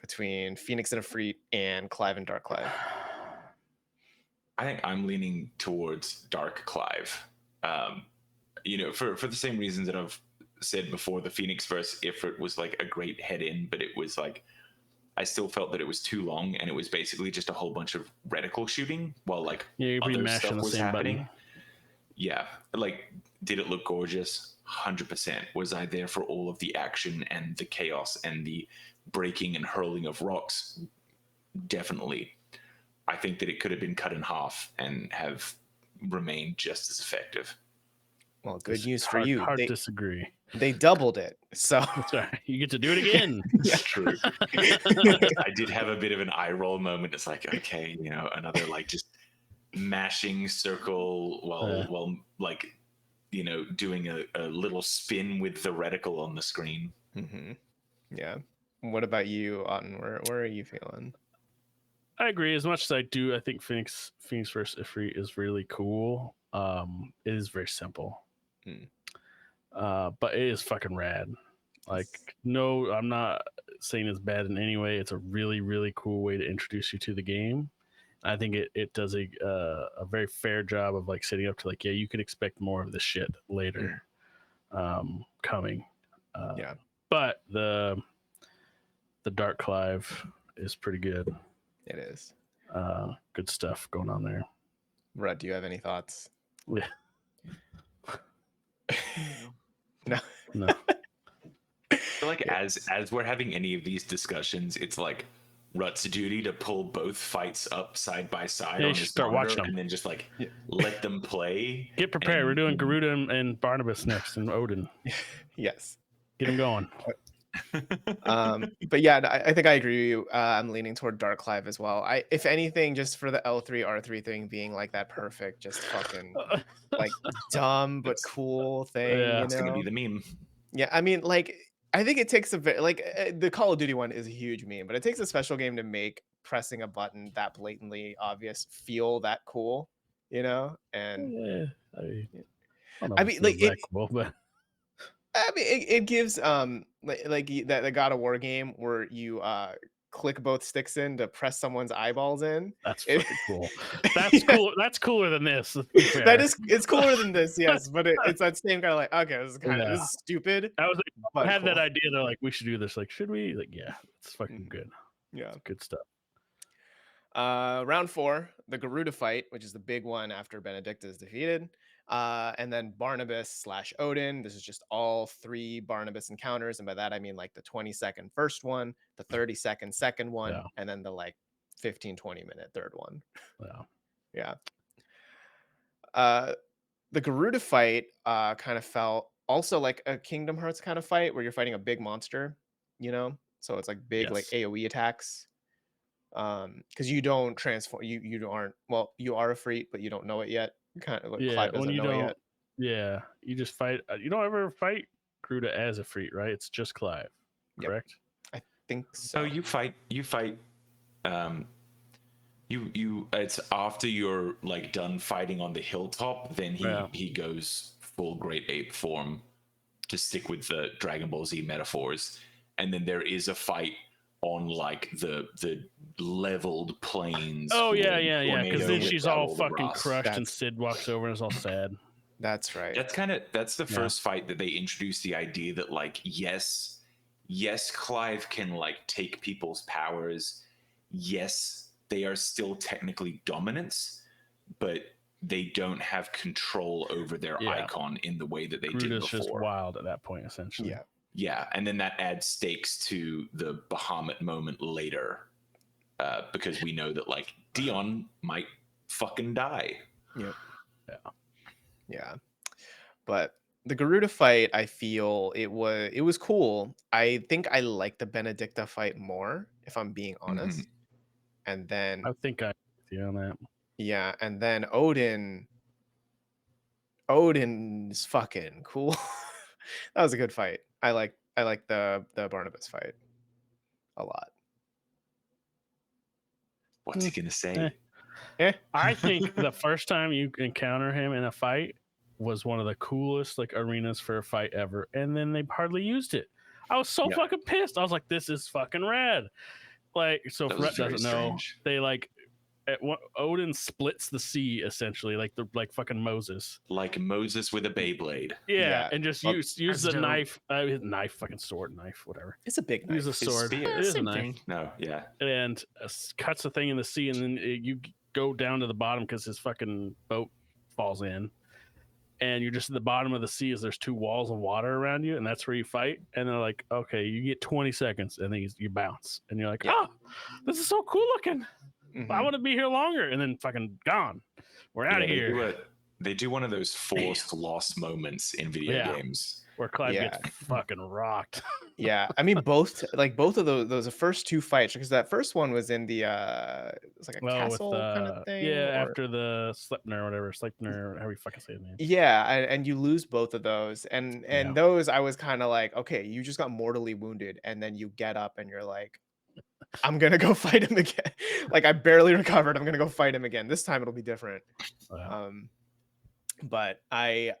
between Phoenix and Ifrit and Clive and Dark Clive? I think I'm leaning towards Dark Clive. For the same reasons that I've said before, the Phoenix versus Ifrit was like a great head in, but it was like, I still felt that it was too long, and it was basically just a whole bunch of reticle shooting while like other stuff was happening. Button. Yeah, like, did it look gorgeous? 100%. Was I there for all of the action and the chaos and the breaking and hurling of rocks? Definitely. I think that it could have been cut in half and have remained just as effective. Well, good news for you. Hard to disagree. They doubled it, so sorry, you get to do it again. It's true. I did have a bit of an eye roll moment. It's like, okay, another like just mashing circle while like doing a little spin with the reticle on the screen. Mm-hmm. Yeah. What about you, Otten? Where are you feeling? I agree. As much as I do, I think Phoenix versus Ifrit is really cool. It is very simple. But it is fucking rad. Like, no, I'm not saying it's bad in any way. It's a really, really cool way to introduce you to the game. I think it does a very fair job of like setting up to like, yeah, you can expect more of this shit later coming. Yeah. But the Dark Clive is pretty good. It is. Good stuff going on there. Rudd, do you have any thoughts? Yeah. No. I feel like as we're having any of these discussions, it's like Rut's duty to pull both fights up side by side Yeah, you on should his start monitor watching them. and then just like Yeah. let them play. Get prepared. We're and- doing Garuda and Barnabas next, and Odin. Yes. Get him going. But yeah, I think I agree with you. I'm leaning toward Dark Clive as well. If anything, just for the L3 R3 thing being like that perfect, just fucking like dumb but cool thing, Yeah. you It's gonna be know? the meme. Yeah, I mean, like I think it takes the Call of Duty one is a huge meme, but it takes a special game to make pressing a button that blatantly obvious feel that cool, you know? And Yeah, I don't know I if mean, it like feels that cool, but it gives that God of War game where you click both sticks in to press someone's eyeballs in. that's It, fucking cool. That's yeah, cool. That's cooler than this. Let's be fair. that is it's cooler than this, yes, but it's that same kind of like okay, Yeah. this is stupid, I was like, but had that cool. idea. They're like, we should do this. Like, should we? Like, yeah, it's fucking good. Yeah. It's good stuff. Round 4, the Garuda fight, which is the big one after Benedicta is defeated. And then Barnabas / Odin. This is just all 3 Barnabas encounters. And by that, I mean like the 20-second first one, the 30-second second one, Yeah. and then the like 15-20-minute third one. Yeah. Yeah. The Garuda fight kind of felt also like a Kingdom Hearts kind of fight where you're fighting a big monster, you know? So it's like big like Yes. AoE attacks. Because you don't transform, you aren't, well, you are a freak, but you don't know it yet. Kind of like Yeah. Clive When doesn't you know it don't, yet. yeah, you just fight. You don't ever fight Garuda as a freak, right? It's just Clive, Yep. correct? I think so. So you fight you it's after you're like done fighting on the hilltop, then he goes full great ape form, to stick with the Dragon Ball Z metaphors, and then there is a fight on like the leveled plains. Oh yeah, where because then Tornado she's ripped out all the fucking brass. crushed, and That's- Sid walks over and is all sad. That's right. That's the first fight that they introduced the idea that like yes, Clive can like take people's powers. Yes, they are still technically dominants, but they don't have control over their icon in the way that they did Garuda's before. just wild at that point, essentially. Yeah. Yeah, and then that adds stakes to the Bahamut moment later, because we know that like Dion might fucking die. Yep. Yeah. Yeah. But the Garuda fight, I feel it was cool. I think I like the Benedicta fight more, if I'm being honest. And then I think I with you on that. yeah, and then Odin's fucking cool. That was a good fight. I like the Barnabas fight a lot. What's he gonna say? I think the first time you encounter him in a fight was one of the coolest like arenas for a fight ever, and then they hardly used it. I was so Yeah. fucking pissed. I was like, "This is fucking rad!" Like, so That if was Rhett very doesn't know, strange. they like Odin splits the sea essentially, like the like fucking Moses. Like Moses with a Beyblade. Yeah, and just Well, use that's the dope. knife, fucking sword knife, whatever. It's a big Use a knife. sword. spear. It is a Same knife. thing. No, yeah. And cuts the thing in the sea, and then you go down to the bottom because his fucking boat falls in, and you're just at the bottom of the sea as there's 2 walls of water around you, and that's where you fight. And they're like, okay, you get 20 seconds, and then you bounce, and you're like, Yeah. oh, this is so cool looking. Mhm. I want to be here longer, and then fucking gone. We're out of Yeah, here. They do one of those forced lost moments in video Yeah. games. Where Clive Yeah. gets fucking rocked. Yeah, I mean both of those the first 2 fights, because that first one was in the it's like a Well, with castle kind of thing. or- after the Sleipnir or whatever, Sleipnir, how you fucking say his name? Yeah, and you lose both of those, and Yeah. those I was kind of like, okay, you just got mortally wounded, and then you get up and you're like, I'm gonna go fight him again. Like I barely recovered. I'm gonna go fight him again. This time it'll be different. Wow. But I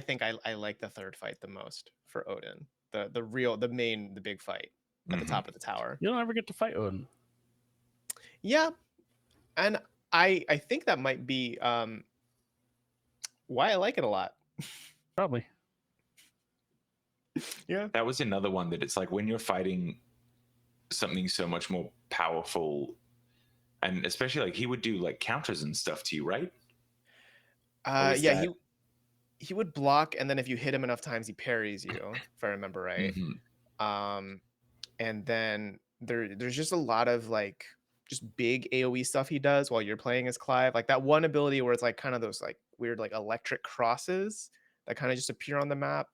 think I like the third fight the most for Odin. The big fight at the Mhm. top of the tower. You don't ever get to fight Odin. Yeah, and I think that might be why I like it a lot. Probably. Yeah. That was another one that it's like when you're fighting something so much more powerful, and especially like he would do like counters and stuff to you, right? Or is Yeah, that- he would block, and then if you hit him enough times, he parries you, if I remember right. Mhm. And then there's just a lot of like just big AoE stuff he does while you're playing as Clive. Like that one ability where it's like kind of those like weird like electric crosses that kind of just appear on the map.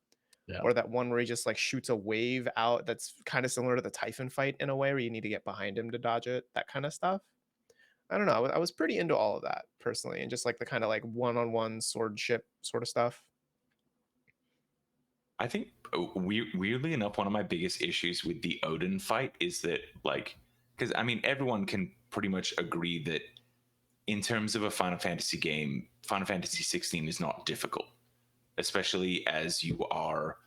Yeah. Or that one where he just like shoots a wave out that's kind of similar to the Typhon fight in a way where you need to get behind him to dodge it, that kind of stuff. I don't know. I was pretty into all of that personally, and just like the kind of like one-on-one swordship sort of stuff. I think weirdly enough, one of my biggest issues with the Odin fight is that, like, because I mean, everyone can pretty much agree that in terms of a Final Fantasy game, Final Fantasy 16 is not difficult, especially as you are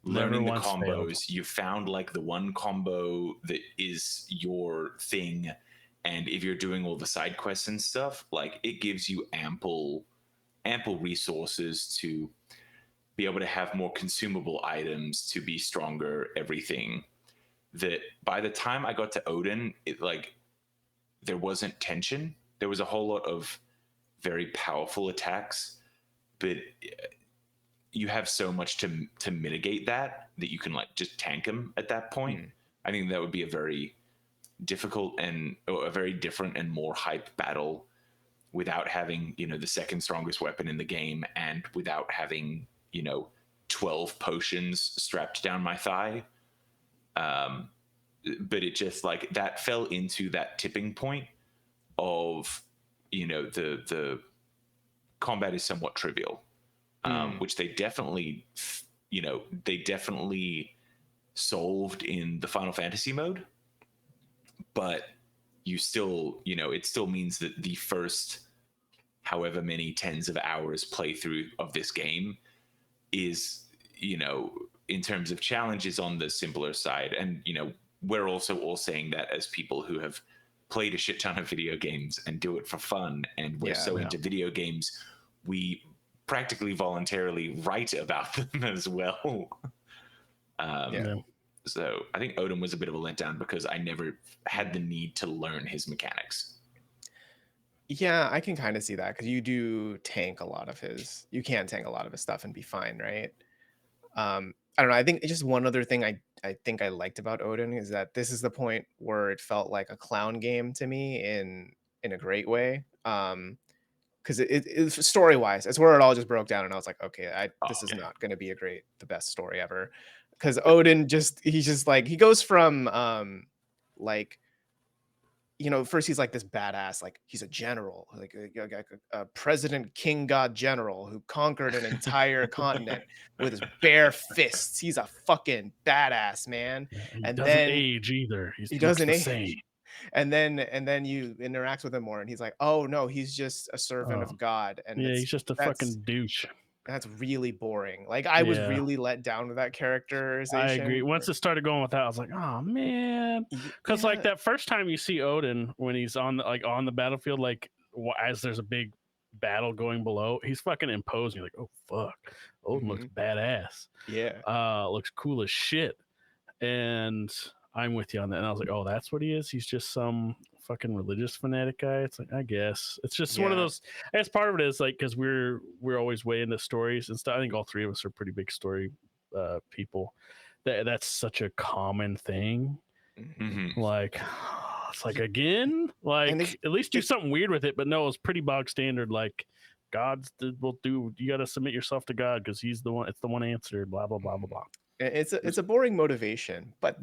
learning the combos. You found like the one combo that is your thing, and if you're doing all the side quests and stuff, like it gives you ample resources to be able to have more consumable items, to be stronger, everything. That by the time I got to Odin, it like there wasn't tension. There was a whole lot of very powerful attacks, but you have so much to mitigate that you can like just tank them at that point. I think that would be a very difficult and a very different and more hype battle without having, you know, the second strongest weapon in the game and without having, you know, 12 potions strapped down my thigh. But it just like that fell into that tipping point of, you know, the combat is somewhat trivial, which they definitely, you know, they definitely solved in the Final Fantasy mode. But you still, you know, it still means that the first however many tens of hours playthrough of this game is, you know, in terms of challenges on the simpler side. And, you know, we're also all saying that as people who have played a shit ton of video games and do it for fun. And we're into video games, we practically voluntarily write about them as well. So I think Odin was a bit of a letdown because I never had the need to learn his mechanics. Yeah, I can kind of see that because you do tank a lot of his. You can tank a lot of his stuff and be fine, right? I don't know. I think just one other thing I think I liked about Odin is that this is the point where it felt like a clown game to me in a great way. Because it story wise, it's where it all just broke down, and I was like, okay, this is not going to be the best story ever. Because Odin he's just like he goes from like, you know, first he's like this badass, like he's a general, like a president, king god general who conquered an entire continent with his bare fists. He's a fucking badass, man. He and doesn't then age either. He doesn't age. Same. And then you interact with him more, and he's like, oh no, he's just a servant of God. And yeah, he's just a fucking douche. That's really boring. Like I was really let down with that characterization. I agree. Once it started going with that, I was like, oh man, because like that first time you see Odin when he's on the battlefield, like as there's a big battle going below, he's fucking imposing. You're like, oh fuck, Odin looks badass. Yeah, looks cool as shit. And I'm with you on that. And I was like, oh, that's what he is. He's just some fucking religious fanatic guy. It's like, I guess it's just one of those. I guess part of it is like because we're always way into stories and stuff. I think all three of us are pretty big story people. That's such a common thing. Like it's like again, like at least do something weird with it. But no, it's pretty bog standard. Like God's will do. You got to submit yourself to God because He's the one. It's the one answer. Blah blah blah blah blah. It's a boring motivation, but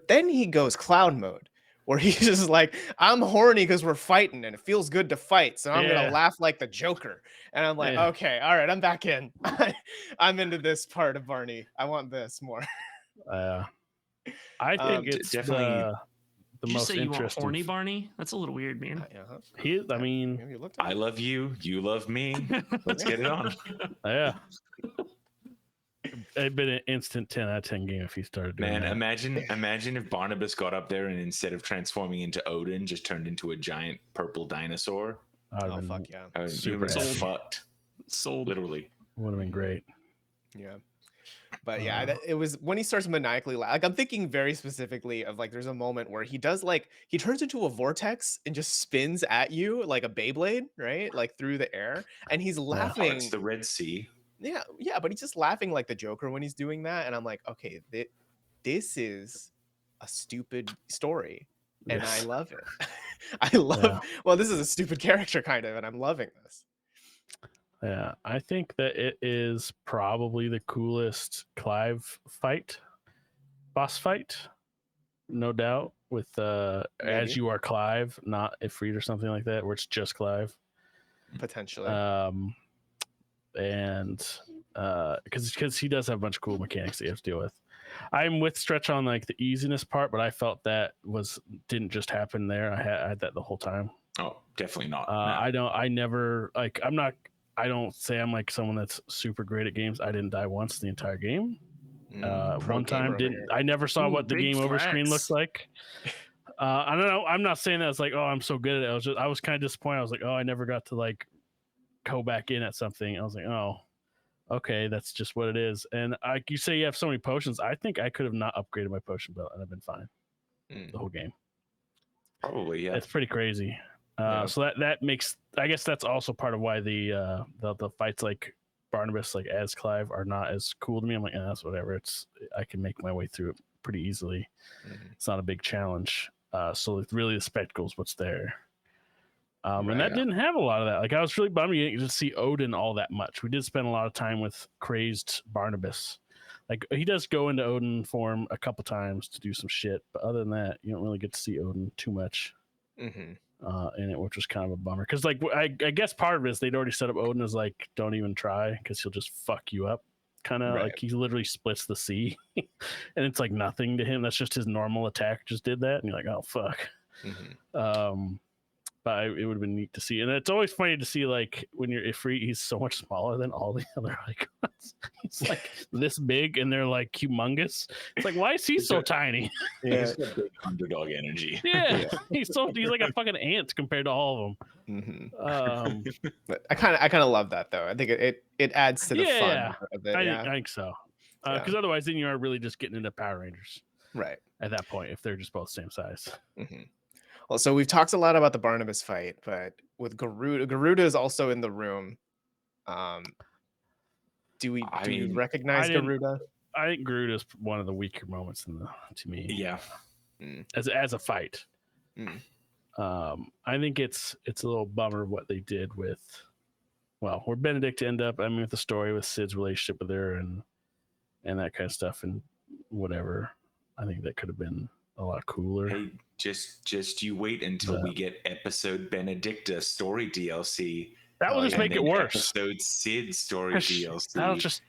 then he goes clown mode where he's just like, I'm horny because we're fighting and it feels good to fight, so I'm gonna laugh like the Joker. And I'm like, okay, all right, I'm back in. I'm into this part of Barney. I want this more. I think it's definitely the most interesting. You want horny Barney? That's a little weird, man. I mean, I love you, you love me. Let's get it on. Yeah. It'd been an instant 10 out of 10 game if he started doing that. Imagine if Barnabas got up there and instead of transforming into Odin, just turned into a giant purple dinosaur. Oh, fuck yeah. Super fucked. Sold. Literally. Would have been great. Yeah. But yeah, it was when he starts maniacally like I'm thinking very specifically of like there's a moment where he does like he turns into a vortex and just spins at you like a Beyblade, right? Like through the air, and he's laughing. It's the Red Sea. Yeah, but he's just laughing like the Joker when he's doing that, and I'm like, okay, this is a stupid story, and I Yes. love it. I love. Yeah. Well, this is a stupid character kind of, and I'm loving this. Yeah, I think that it is probably the coolest Clive boss fight, no doubt. With as Maybe. you are Clive, not Ifrit or something like that, where it's just Clive. Potentially. And because he does have a bunch of cool mechanics that you have to deal with. I'm with Stretch on like the easiness part, but I felt that didn't just happen there. I had that the whole time. Oh, definitely not. No. I don't say I'm like someone that's super great at games. I didn't die once the entire game. Pro One time gamer over here. I never saw what the big game over screen flex. looked like. I don't know. I'm not saying that it's like, oh, I'm so good at it. I was kind of disappointed. I was like, oh, I never got to like go back in at something. I was like, oh, okay, that's just what it is. And you say you have so many potions. I think I could have not upgraded my potion belt and I've been fine the whole game. Probably, yeah. It's pretty crazy. So that makes, I guess that's also part of why the fights like Barnabas, like as Clive, are not as cool to me. I'm like, that's whatever. I can make my way through it pretty easily. It's not a big challenge. So really the spectacle is what's there. And that didn't have a lot of that. Like I was really bummed you didn't get to see Odin all that much. We did spend a lot of time with crazed Barnabas. Like he does go into Odin form a couple times to do some shit, but other than that, you don't really get to see Odin too much. In it, which was kind of a bummer. Because like I guess part of it is they'd already set up Odin as like don't even try because he'll just fuck you up. Kind of like he literally splits the sea, and it's like nothing to him. That's just his normal attack. Just did that, and you're like, oh fuck. But it would have been neat to see. And it's always funny to see, like, when you're Ifrit, he's so much smaller than all the other icons. He's like this big, and they're like humongous. It's like, why is he so tiny? He's got big underdog energy. Yeah. He's like a fucking ant compared to all of them. But I kind of love that though. I think it adds to the fun of it. I think so. Because otherwise, then you are really just getting into Power Rangers, right? At that point, if they're just both the same size. Well, so we've talked a lot about the Barnabas fight, but with Garuda is also in the room. Do you recognize Garuda? I think Garuda is one of the weaker moments to me. Yeah. As a fight. I think it's a little bummer what they did with, well, where Benedict end up. I mean, with the story with Sid's relationship with her and that kind of stuff and whatever. I think that could have been a lot cooler. Hey, just you wait until we get episode Benedicta story DLC. That will just make it worse. Episode Sid story DLC.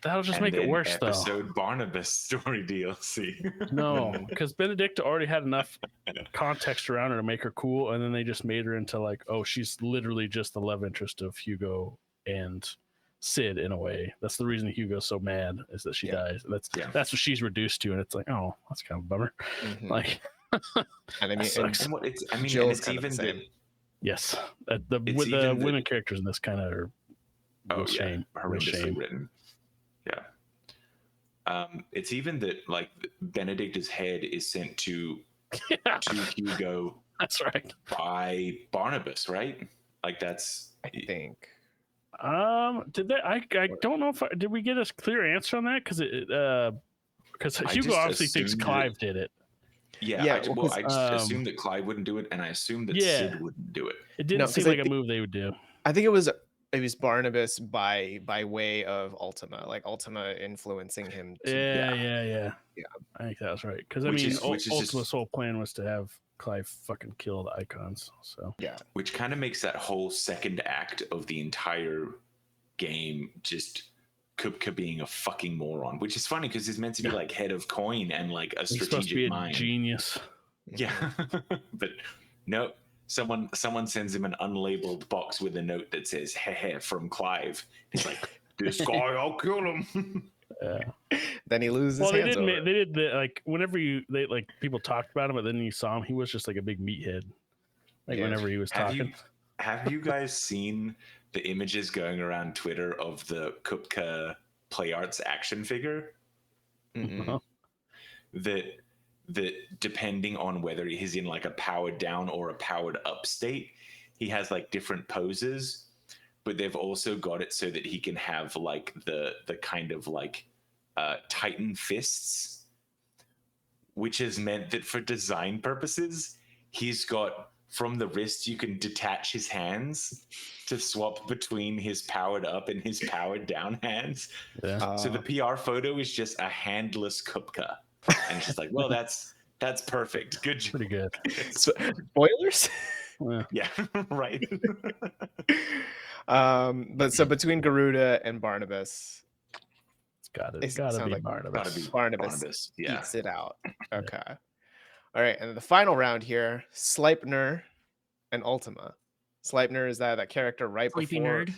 That'll just make it worse though. Episode Barnabas story DLC. No, because Benedicta already had enough context around her to make her cool, and then they just made her into like, oh, she's literally just the love interest of Hugo and Sid in a way. That's the reason Hugo's so mad is that she dies. That's what she's reduced to, and it's like, oh, that's kind of a bummer. Like, and I mean, it's even the yes, the women characters in this kind of are horrendously written. Yeah, it's even that like Benedicta's head is sent to Hugo. That's right. By Barnabas, right? Like that's I think. Did they? I don't know if did we get a clear answer on that? Because Hugo obviously thinks Clive did it. Yeah. I just assumed that Clive wouldn't do it, and I assumed that Sid wouldn't do it. It didn't seem like a move they would do. I think it was Barnabas by way of Ultima, like Ultima influencing him. Yeah. I think that was right. Because I mean, Ultima's whole plan was to have Clive fucking kill the icons. So which kind of makes that whole second act of the entire game just Kupka being a fucking moron. Which is funny because he's meant to be like head of coin and like a strategic supposed to be mind. A genius. Yeah, but no. Someone sends him an unlabeled box with a note that says "Hehe" from Clive. He's like, "This guy, I'll kill him." Then he loses. Well, they did like whenever people talked about him, but then you saw him, he was just like a big meathead. Like whenever he was talking. Have you guys seen the images going around Twitter of the Kupka Play Arts action figure? Mm-hmm. That depending on whether he's in like a powered down or a powered up state, he has like different poses, but they've also got it so that he can have like the kind of like Titan fists which has meant that for design purposes, he's got from the wrist you can detach his hands to swap between his powered up and his powered down hands. Yeah. So the PR photo is just a handless Kupka, and it's just like, well, that's perfect. Good job. Pretty good. Spoilers. Yeah, right. But so between Garuda and Barnabas, It's gotta it be sounds like Barnabas. Gotta be Barnabas Yeah. eats it out. Okay. All right, and then the final round here, Sleipnir and Ultima. Sleipnir is that character right Sleepy before nerd.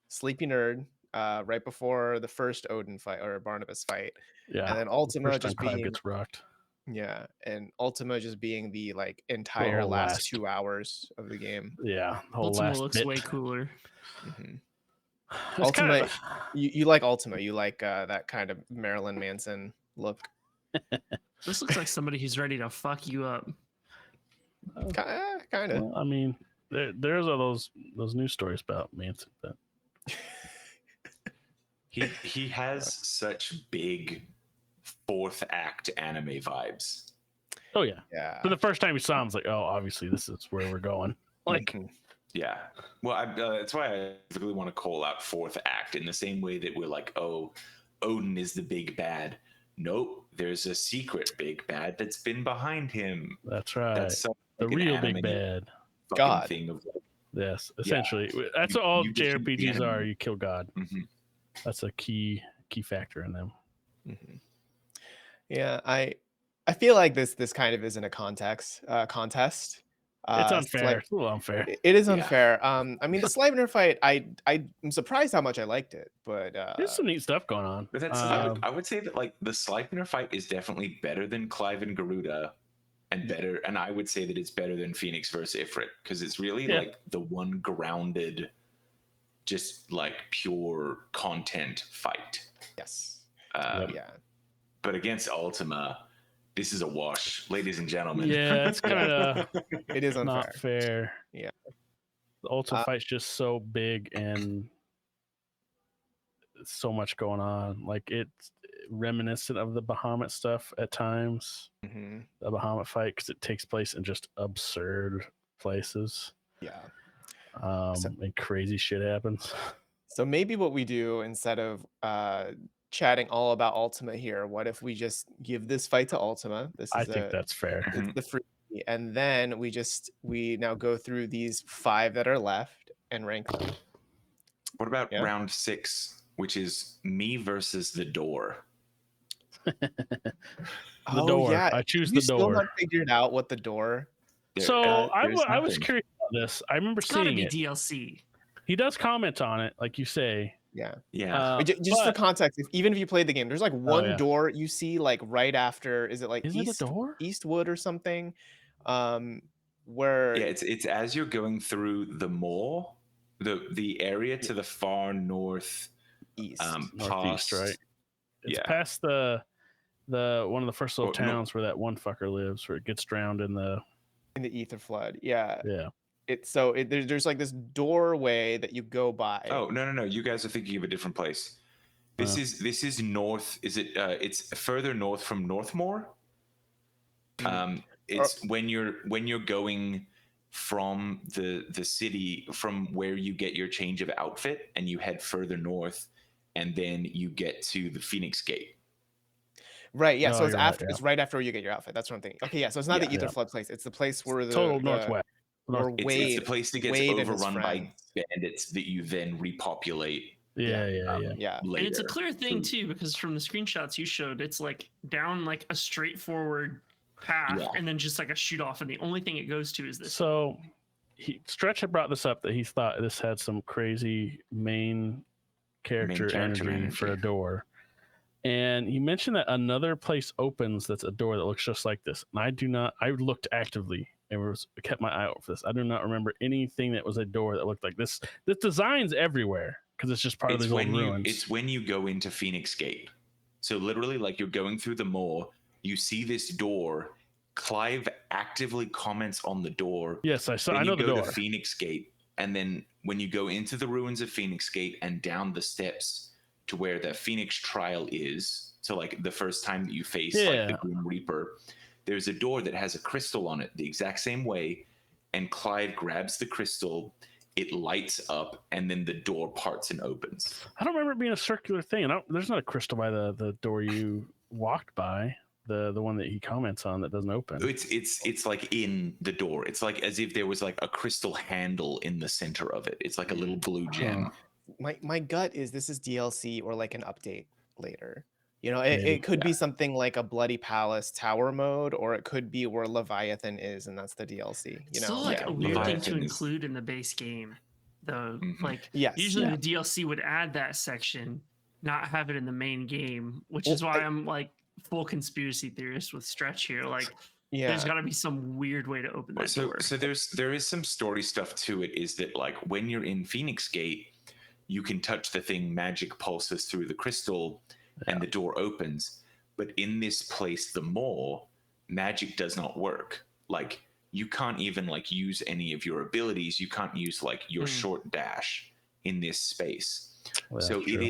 Sleepy Nerd, right before the first Odin fight or Barnabas fight. Yeah. And then The Ultima first time just Clive being gets rocked. yeah, and Ultima just being the entire whole last last- 2 hours of the game. Yeah. The whole Ultima last looks bit. way cooler. Mhm. It's Ultima, kind of you like Ultima, you like that kind of Marilyn Manson look. This looks like somebody who's ready to fuck you up. Kind of. well, I mean, there's all those news stories about Manson, but He has such big fourth act anime vibes. oh yeah. Yeah. For the first time you saw him, it's like, oh, obviously this is where we're going. Like, Mhm. Yeah. Well, that's why I really want to call out fourth act in the same way that we're like, oh, Odin is the big bad. Nope, there's a secret big bad that's been behind him. that's right. That's so, The like, an real big anime bad. fucking God. thing of like, Yes, essentially. That's You- what all you defeat the JRPGs are. enemy. You kill God. mhm. That's a key factor in them. Mhm. Yeah, I feel like this kind of isn't a contest. It's Sleip- unfair. It's a little unfair. it is Yeah. unfair. I mean, the Sleipnir fight, I'm surprised how much I liked it, but There's some neat stuff going on. But that's I would say that like the Sleipnir fight is definitely better than Clive and Garuda, and better, and I would say that it's better than Phoenix versus Ifrit because it's really Yeah. like the one grounded, just like pure content fight. yes, Um, yeah, But against Ultima, this is a wash, ladies and gentlemen. Yeah, it's kind of it is unfair. not fair. Yeah. The Ultimate fight's just so big and so much going on. Like, it's reminiscent of the Bahamut stuff at times. Mhm. The Bahamut fight, because it takes place in just absurd places. Yeah. And crazy shit happens. So maybe what we do instead of chatting all about Ultima here, what if we just give this fight to Ultima? This is I think that's fair. it's the free, and then we now go through these 5 that are left and rank them. What about Yeah. round 6, which is me versus the door? The door. I choose You the still door. not figured out what the door. So I was nothing. curious about this. I remember It's gotta seeing be it. DLC. He does comment on it, like you say. Yeah. Yeah. Just for but- context, even if you played the game, there's one yeah. door you see right after. Is it Is it a door? Eastwood or something? Where Yeah, it's as you're going through the mall, the area to the far north, east. Northeast, past, right? It's yeah. past the one of the first little Oh, no. towns where that one fucker lives, where it gets drowned in the in the ether flood. Yeah. yeah. There's this doorway that you go by. Oh no! You guys are thinking of a different place. This is north. Is it? It's further north from Northmore. It's when you're going from the city, from where you get your change of outfit, and you head further north, and then you get to the Phoenix Gate. Right, yeah. Oh, So it's you're right, after yeah. it's right after you get your outfit. That's what I'm thinking. Okay, yeah. So it's not the Yeah. ether flood place. It's the place where the Total northwest. where It's Wade, the place that gets Wade and his overrun by friends. bandits that you then repopulate Yeah. Yeah. later. And it's a clear thing too, because from the screenshots you showed, it's down a straightforward path, Yeah. and then just a shoot off, and the only thing it goes to is this. So Stretch had brought this up that he thought this had some crazy main character energy for a door. And he mentioned that another place opens that's a door that looks just like this. And I looked actively and kept my eye out for this. I do not remember anything that was a door that looked like this. This design's everywhere because it's just part of these old ruins. It's when you go into Phoenix Gate. So literally, you're going through the mall, you see this door. Clive actively comments on the door. Yes, I saw. Then I know you the go door. to Phoenix Gate, and then when you go into the ruins of Phoenix Gate and down the steps, to where the Phoenix Trial is. So like the first time that you face Yeah. like the Grim Reaper, there's a door that has a crystal on it the exact same way, and Clive grabs the crystal, it lights up, and then the door parts and opens. I don't remember it being a circular thing. There's not a crystal by the door you walked by. The one that he comments on that doesn't open. It's like in the door. It's like as if there was like a crystal handle in the center of it. It's like a little blue gem. My gut is this is DLC or like an update later. You know, it Maybe. could be something like a Bloody Palace tower mode, or it could be where Leviathan is, and that's the DLC. You Still know, like a weird thing to Leviathan is- include in the base game, though. Like Yes, usually yeah. the DLC would add that section, not have it in the main game, which Well, is why I'm like full conspiracy theorist with Stretch here. Like yeah. there's got to be some weird way to open that door. So there is some story stuff to it. Is that like when you're in Phoenix Gate, you can touch the thing, magic pulses through the crystal, and the door opens. But in this place, the mall, magic does not work. Like you can't even like use any of your abilities. You can't use like your short dash in this space. Well, So that's it true.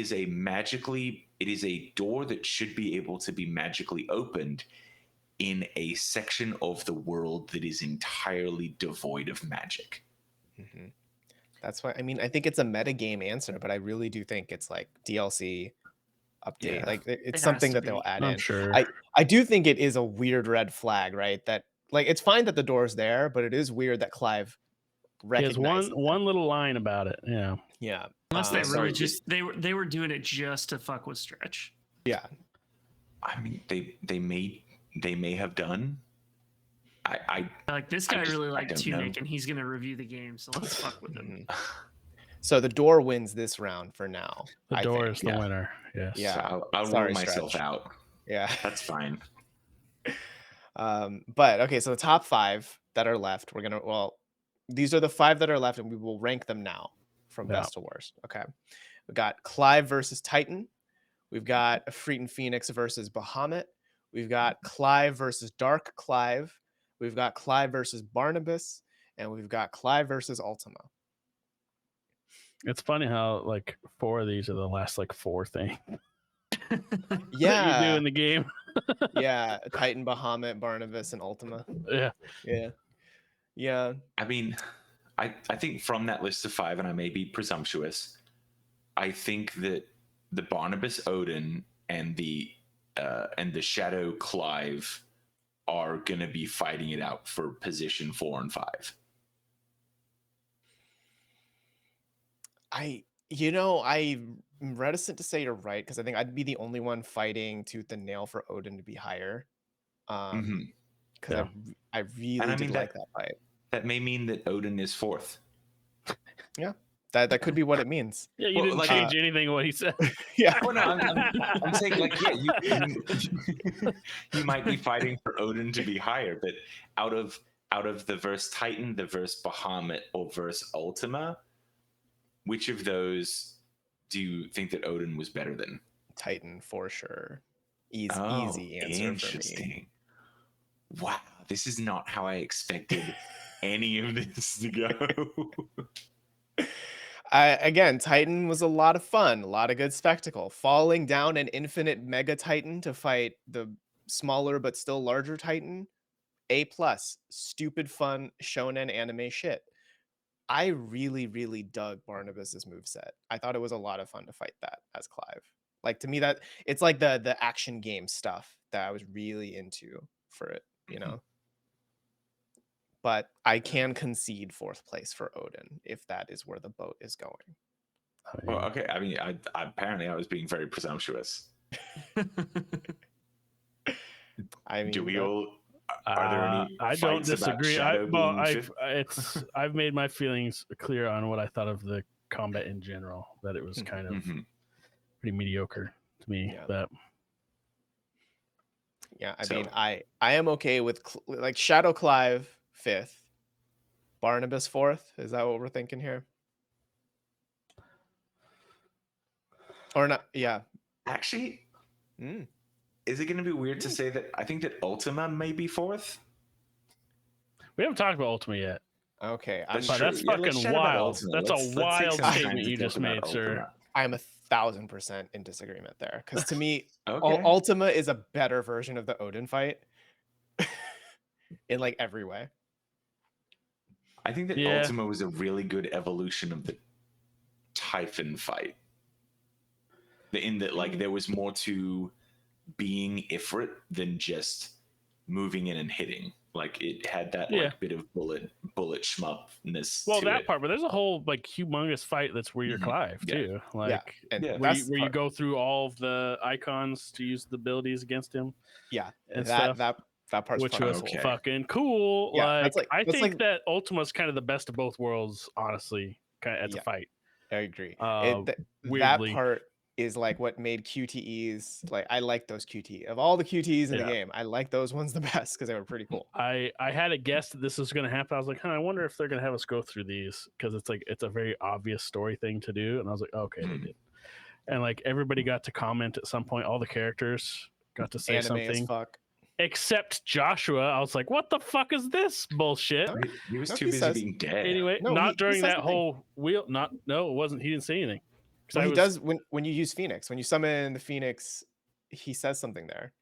it is a door that should be able to be magically opened in a section of the world that is entirely devoid of magic. Mhm. That's why, I mean, I think it's a metagame answer, but I really do think it's like DLC update. Yeah. Like it's has something to that they'll be. add I'm in. sure. I do think it is a weird red flag, right? That like it's fine that the door's there, but it is weird that Clive He has recognizes one little line about it. Yeah. Yeah. Unless they sorry, really just they were doing it just to fuck with Stretch. Yeah. I mean, they may have done. I Like this guy really I liked don't Tunic, know. and he's gonna review the game, so let's fuck with him. Mhm. So the door wins this round for now. The I door think. is the yeah. winner. Yes. Yeah. So I'll Sorry, rule myself Stretch. out. Yeah. That's fine. But okay, so the top 5 that are left, these are the 5 that are left, and we will rank them now from Yeah. best to worst. Okay. We got Clive versus Titan. We've got Freeton Phoenix versus Bahamut. We've got Clive versus Dark Clive. We've got Clive versus Barnabas, and we've got Clive versus Ultima. It's funny how like 4 of these are the last like 4 things that you Yeah. do in the game. Yeah, Titan, Bahamut, Barnabas, and Ultima. Yeah. Yeah. Yeah. I mean, I think from that list of 5, and I may be presumptuous, I think that the Barnabas Odin and the Shadow Clive are gonna be fighting it out for position 4 and 5. I'm reticent to say you're right, because I think I'd be the only one fighting tooth and nail for Odin to be higher. Mhm. Because Yeah. I really And I did mean like that fight. That may mean that Odin is 4th. Yeah, that could be what it means. Yeah, you Well, didn't like, change anything what he said. Yeah. Well, no, I'm saying like yeah, you might be fighting for Odin to be higher, but out of the verse Titan, the verse Bahamut, or verse Ultima, which of those do you think that Odin was better than? Titan for sure. Easy answer for me. Interesting. Wow, this is not how I expected any of this to go. Again, Titan was a lot of fun, a lot of good spectacle. Falling down an infinite mega Titan to fight the smaller but still larger Titan, A+. Stupid fun shonen anime shit. I really, really dug Barnabas's moveset. I thought it was a lot of fun to fight that as Clive. Like to me, that it's like the action game stuff that I was really into for it, you know. But I can concede 4th place for Odin if that is where the boat is going. Well, okay. I mean, I apparently I was being very presumptuous. I mean, Do we all? Are there any? I don't fights about disagree. Shadow being fifth? I've made my feelings clear on what I thought of the combat in general. That it was kind of Mhm. pretty mediocre to me. Yeah. But yeah, I So- mean, I am okay with like Shadow Clive 5th, Barnabas 4th. Is that what we're thinking here? Or not? Yeah. Actually, Mm. is it going to be weird to say that I think that Ultima may be 4th? we haven't talked about Ultima yet. Okay. That's But true. that's Yeah, let's fucking chat about wild. Ultima. That's Let's a take wild some time statement to you talk just about made, sir. Ultima. I'm 1,000% in disagreement there. Because to me, Okay. Ultima is a better version of the Odin fight in like every way. I think that Yeah. Ultima was a really good evolution of the Typhon fight. In that, like, there was more to being Ifrit than just moving in and hitting. Like, it had that like bit of bullet shmuppness. Well, to that it. part, but there's a whole like humongous fight that's where you're Mhm. Clive Yeah. too. Like, And Yeah. where you go through all of the icons to use the abilities against him. Yeah, and that stuff, that part's which fucking was cool. Okay. fucking cool. Yeah, Like, that's like I that's think like that Ultima's kind of the best of both worlds, honestly, kind of as a Yeah. fight. I agree. That Weirdly, part is like what made QTEs like I like those QTE of all the QTEs in the Yeah. game. I like those ones the best because they were pretty cool. I had a guess that this was going to happen. I was like, I wonder if they're going to have us go through these, because it's like it's a very obvious story thing to do. And I was like, okay, they did. And like everybody got to comment at some point. All the characters got to say Anime as something, fuck. except Joshua. I was like, what the fuck is this bullshit? No, He was No, too he busy says- being dead. Anyway, No, he not during says that something. whole wheel. No, it wasn't. He didn't say anything. 'Cause Well, I he was- does when you use Phoenix. When you summon the Phoenix, he says something there.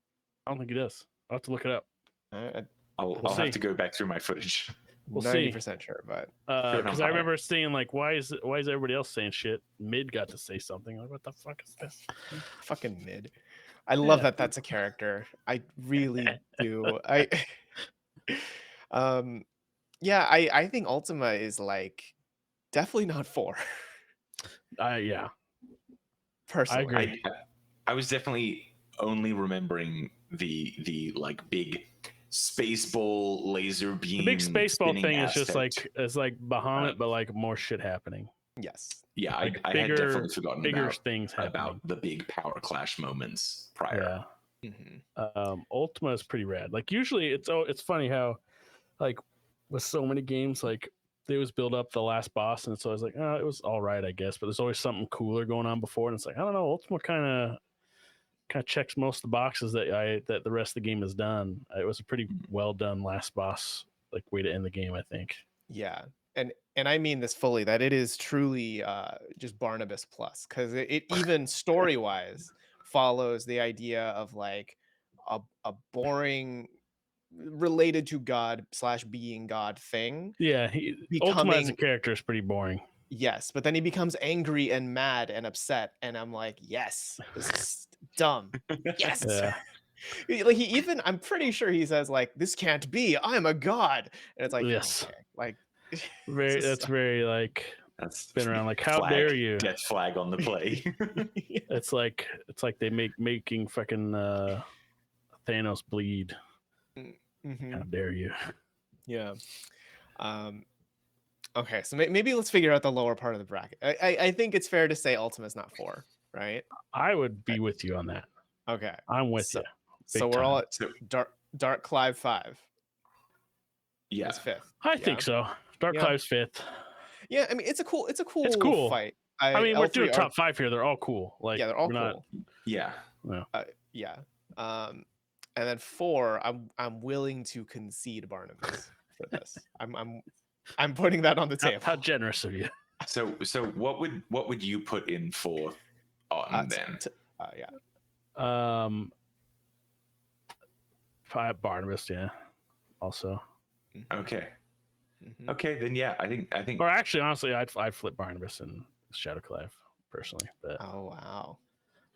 I don't think he does. I'll have to look it up. I'll We'll have see. to go back through my footage. We'll see. 90% sure, but Because I remember seeing like, why is everybody else saying shit? Mid got to say something. Like, what the fuck is this? fucking mid. I love Yeah. that that's a character. I really do. Yeah, I think Ultima is like definitely not 4. Yeah, Personally. agree. I was definitely only remembering the like big space ball laser beam. The big space ball spinning thing is just like aspect. it's like Bahamut, but like more shit happening. Yes. Yeah, like I had bigger- definitely forgotten Bigger about things happening. about the big power clash moments prior. Yeah. Mhm. Ultima is pretty rad. Like usually it's funny how like with so many games, like they always build up the last boss, and it's always like, oh, it was all right, I guess, but there's always something cooler going on before, and it's like, I don't know, Ultima kind of checks most of the boxes that the rest of the game has done. It was a pretty well done last boss, like way to end the game, I think. Yeah. And I mean this fully that it is truly just Barnabas plus because it even story-wise follows the idea of like a boring related to God / being God thing. Yeah, Ultima as a Becoming character is pretty boring. Yes, but then he becomes angry and mad and upset, and I'm like, yes, this is dumb. Yes. Yeah. Like he even, I'm pretty sure he says like, this can't be. I'm a god, and it's like, Yes. okay, like, Very. this is That's very like That's been around. Like, how dare you? Death flag on the play. It's like they making fucking Thanos bleed. Mhm. How dare you? Yeah. Okay, so maybe let's figure out the lower part of the bracket. I think it's fair to say Ultima's not 4, right? I would be with you on that. Okay. I'm with So- you. So Big we're all time. at Dark Clive 5 Yeah. is 5th. I think so. Dark Yeah. Clive's 5th. Yeah, I mean it's cool cool. fight. I mean, we're L3 doing are- top 5 here. They're all cool. Like, yeah, they're all we're not- cool. Yeah. Yeah. And then 4, I'm willing to concede Barnabas for this. I'm putting that on the table. How generous of you. So what would you put in for on then? Yeah. Barnabas, yeah. Also, Okay. Mhm. Okay, then yeah, I think or actually, honestly, I'd flip Barnabas and Shadow Clive personally, but Oh wow.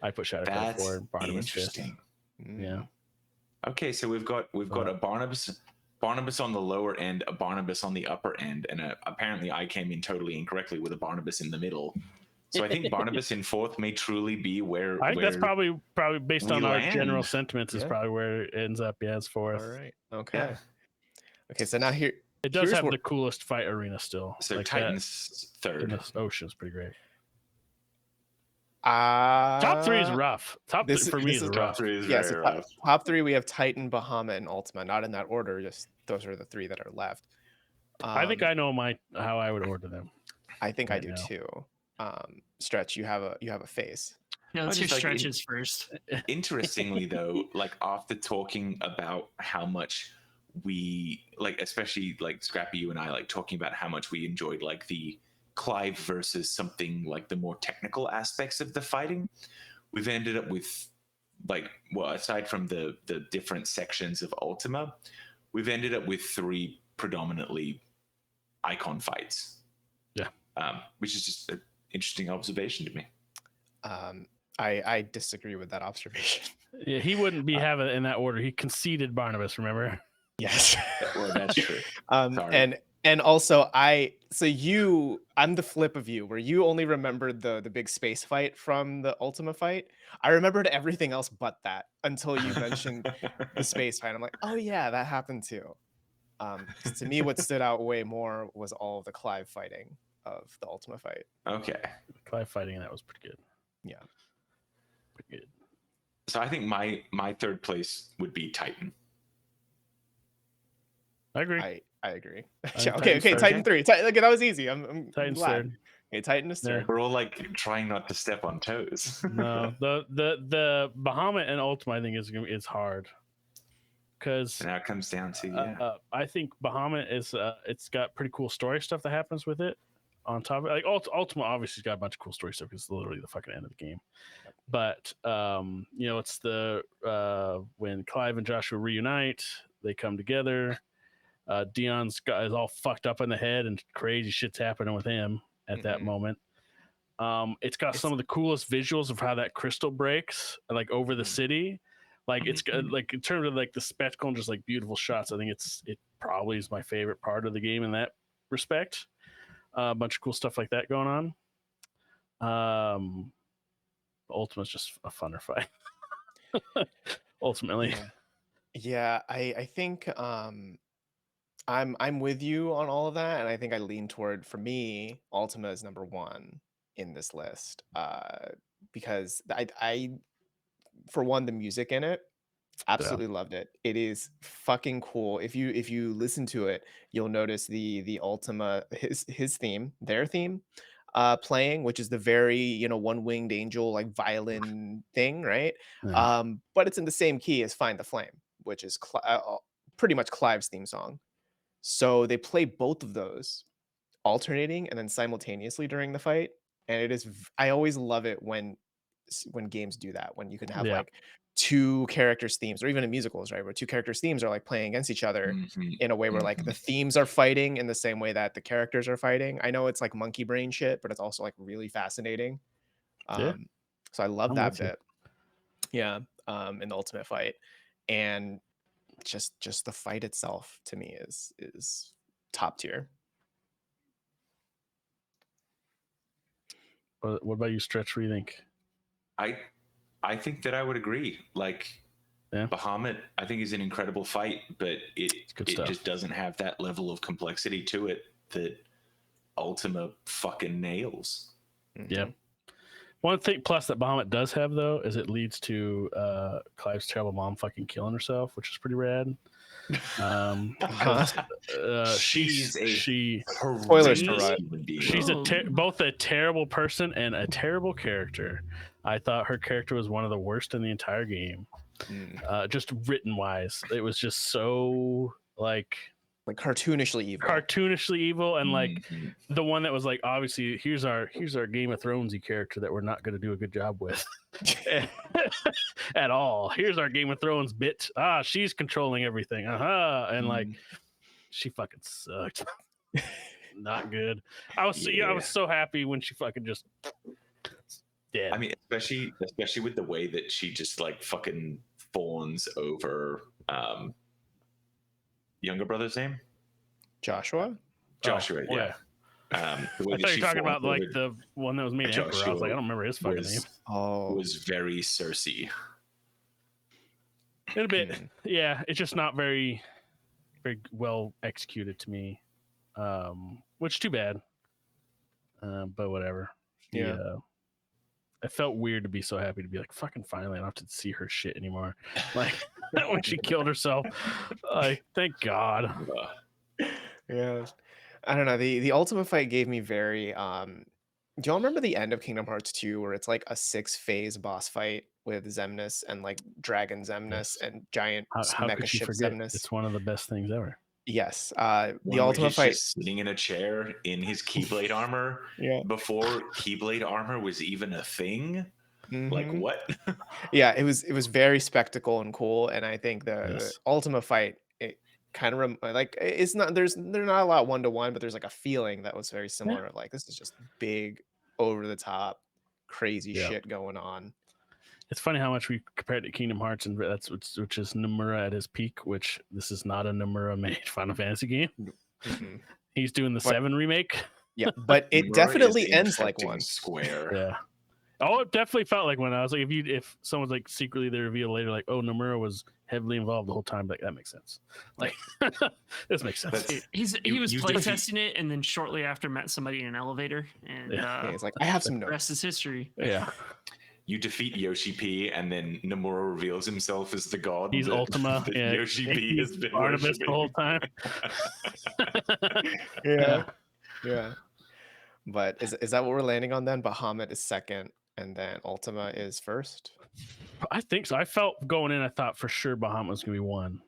I put Shadow Clive that's 4 and Barnabas 5th. interesting. Yeah. Okay, so we've got a Barnabas on the lower end, a Barnabas on the upper end, and apparently I came in totally incorrectly with a Barnabas in the middle. So I think Barnabas in 4th may truly be where I think that's probably based we on our land. general sentiments is Yeah. probably where it ends up. Yeah, it's 4th. All right. Okay. Yeah. Okay. So now here. It does Here's have where- the coolest fight arena still. So like Titan's that in third. the ocean's pretty great. Top Top 3 is rough. this- For me this is is rough. Top 3 is Yes. very top, rough. top 3 we have Titan, Bahamut, and Ultima. Not in that order. Just those are the 3 that are left. I think I know how I would order them. I think I right do now. too. Stretch, you have a face. Yeah, let's I hear just like stretches first. Interestingly though, like after talking about how much we like, especially like Scrappy, you and I like talking about how much we enjoyed like the Clive versus something like the more technical aspects of the fighting, we've ended up with aside from the different sections of Ultima, we've ended up with 3 predominantly icon fights. Yeah. Which is just an interesting observation to me. I disagree with that observation. Yeah, he wouldn't be having it in that order. He conceded Barnabas, remember? Yes. Well, that's true. Sorry. And also I'm the flip of you, where you only remembered the big space fight from the Ultima fight. I remembered everything else but that until you mentioned the space fight. I'm like, oh yeah, that happened too. 'Cause to me, what stood out way more was all of the Clive fighting of the Ultima fight. Okay. Clive fighting that was pretty good. Yeah. Pretty good. So I think my third place would be Titan. I agree. I agree. Titan's Okay, third. Titan 3. Okay, that was easy. I'm Titan's glad. third. Okay, Titan is third. We're all like trying not to step on toes. No, the Bahamut and Ultima I think is hard because Now it comes down to I think Bahamut is it's got pretty cool story stuff that happens with it. On top of it, like Ultima obviously has got a bunch of cool story stuff because it's literally the fucking end of the game. But it's the when Clive and Joshua reunite, they come together. Dion's is all fucked up in the head and crazy shit's happening with him at that moment. It's got some of the coolest visuals of how that crystal breaks like over the city. Like it's like in terms of like the spectacle and just like beautiful shots. I think it probably is my favorite part of the game in that respect. A bunch of cool stuff like that going on. Ultima's just a funner fight. Ultimately. Yeah, I think I'm with you on all of that, and I think I lean toward, for me, Ultima is number 1 in this list. Because I for one, the music in it, absolutely loved it. It is fucking cool. If you listen to it, you'll notice the Ultima his theme, their theme, playing, which is the very, one-winged angel like violin thing, right? Yeah. But it's in the same key as Find the Flame, which is pretty much Clive's theme song. So they play both of those alternating and then simultaneously during the fight, and it is I always love it when games do that, when you can have like 2 characters' themes, or even in musicals, right, where 2 characters' themes are like playing against each other in a way where like the themes are fighting in the same way that the characters are fighting. I know it's like monkey brain shit, but it's also like really fascinating. So I love that bit. Yeah, in the Ultimate fight, and just the fight itself to me is top tier. What about you, Stretch? What do you think? I think that I would agree. Like Bahamut, I think is an incredible fight, but it just doesn't have that level of complexity to it that Ultima fucking nails. Yeah. One thing plus that Bahamut does have though is it leads to Clive's terrible mom fucking killing herself, which is pretty rad. She's both a terrible person and a terrible character. I thought her character was one of the worst in the entire game. Just written wise, it was just so like cartoonishly evil, and like the one that was like, obviously here's our Game of Thronesy character that we're not going to do a good job with at all. Here's our Game of Thrones bit. She's controlling everything. And like she fucking sucked. Not good. I was so happy when she fucking just dead. I mean, especially with the way that she just like fucking fawns over younger brother's name? Joshua, yeah. The way I thought you were talking about like the one that was made Emperor. I was like, I don't remember his fucking name. Was very Cersei. In a bit. Yeah, it's just not very, very well executed to me. Which is too bad. But whatever. It felt weird to be so happy to be like, fucking finally I don't have to see her shit anymore. Like when she killed herself. Like, thank God. Yeah. I don't know. The Ultima fight gave me very do y'all remember the end of Kingdom Hearts 2 where it's like a 6-phase boss fight with Xemnas and like Dragon Xemnas and giant how mecha could you ship forget? Xemnas? It's one of the best things ever. Yes, the One where Ultima he's fight. just sitting in a chair in his Keyblade armor Yeah. before Keyblade armor was even a thing. Like Mhm. what? Yeah, it was very spectacle and cool, and I think the Yes. Ultima fight, it kind of like it's not they're not a lot one to one, but there's like a feeling that was very Yeah. similar of like this is just big, over the top, crazy Yeah. shit going on. It's funny how much we compared to Kingdom Hearts, and which is Nomura at his peak. Which this is not a Nomura made Final Fantasy game. Mm-mm. He's doing the But 7 remake. yeah, but it Nomura is definitely ends like infecting one. Square. Yeah. Oh, it definitely felt like one. I was like, if someone's like secretly they reveal later, like, oh, Nomura was heavily involved the whole time, like that makes sense. Like, this makes sense. He was you playtesting it, and then shortly after met somebody in an elevator, and Yeah, it's like I have some the rest notes. is history. Yeah. You defeat Yoshi P, and then Nomura reveals himself as the god. He's that, Ultima. that Yeah. Yoshi P He's has been Barnabas worshiping the whole time. Yeah, yeah. But is that what we're landing on then? Bahamut is second, and then Ultima is first. I think so. I felt going in, I thought for sure Bahamut was going to be 1.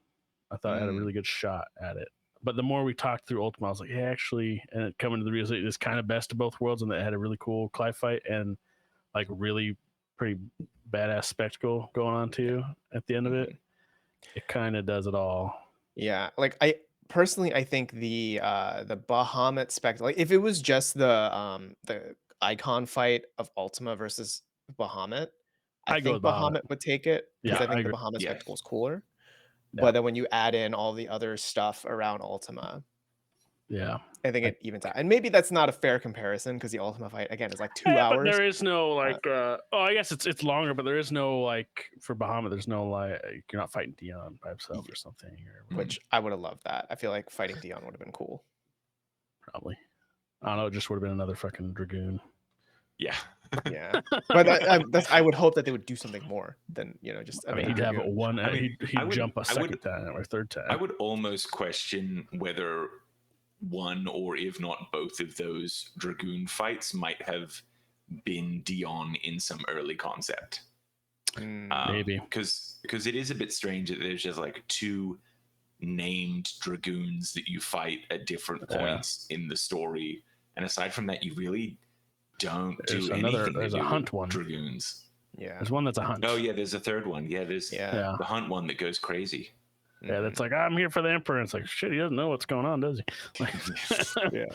I thought I had a Mm. really good shot at it. But the more we talked through Ultima, I was like, yeah, actually, and it coming to the realization it's kind of best of both worlds, and that it had a really cool Clive fight and like really pretty badass spectacle going on too at the end of it. It kind of does it all. Yeah, like I personally, I think the Bahamut spectacle, like if it was just the icon fight of Ultima versus Bahamut, I I go think with Bahamut. Bahamut would take it because Yeah, I think I the agree. Bahamut Yeah. spectacle is cooler. Yeah. But then when you add in all the other stuff around Ultima, Yeah. I think it evens out. And maybe that's not a fair comparison because the Ultima fight again is like 2 But hours. there is no like I guess it's longer, but there is no like for Bahamut, there's no like you're not fighting Dion by himself or something or Which I would have loved that. I feel like fighting Dion would have been cool. probably. I don't know, it just would have been another fucking dragoon. Yeah. Yeah, but I would hope that they would do something more than just. I mean, he'd have dragoon. one. I mean, he'd I would- jump a I would- second time or third time. I would almost question whether one or if not both of those Dragoon fights might have been Dion in some early concept. Maybe. Because it is a bit strange that there's just like 2 named Dragoons that you fight at different points in the story. And aside from that, you really don't do anything there's to a do hunt with one. Dragoons. Yeah. There's one that's a hunt. Oh, yeah, there's a third one. Yeah, there's Yeah. the hunt one that goes crazy. Yeah, that's like, I'm here for the Emperor. And it's like, shit, he doesn't know what's going on, does he? Like, Yeah.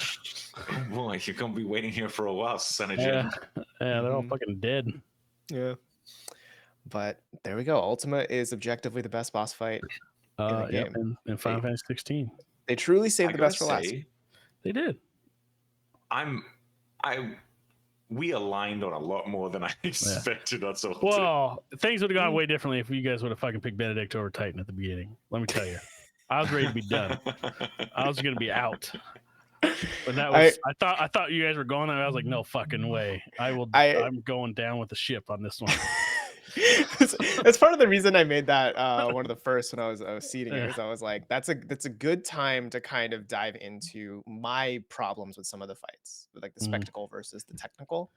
Oh boy, you're going to be waiting here for a while, son of yeah, Jim. they're all fucking dead. Yeah. But there we go. Ultima is objectively the best boss fight in the Yep, game. in Final Fantasy 16. They truly I saved the gotta best for last. say, They did. we aligned on a lot more than I expected us all to. Well, things would have gone way differently if you guys would have fucking picked Benedict over Titan at the beginning. Let me tell you. I was ready to be done. I was gonna be out. But that was I thought you guys were going there. I was like, no fucking way. I'm going down with the ship on this one. That's part of the reason I made that one of the first when I was seeding it, because I was like, that's a good time to kind of dive into my problems with some of the fights, with like the spectacle versus the technical.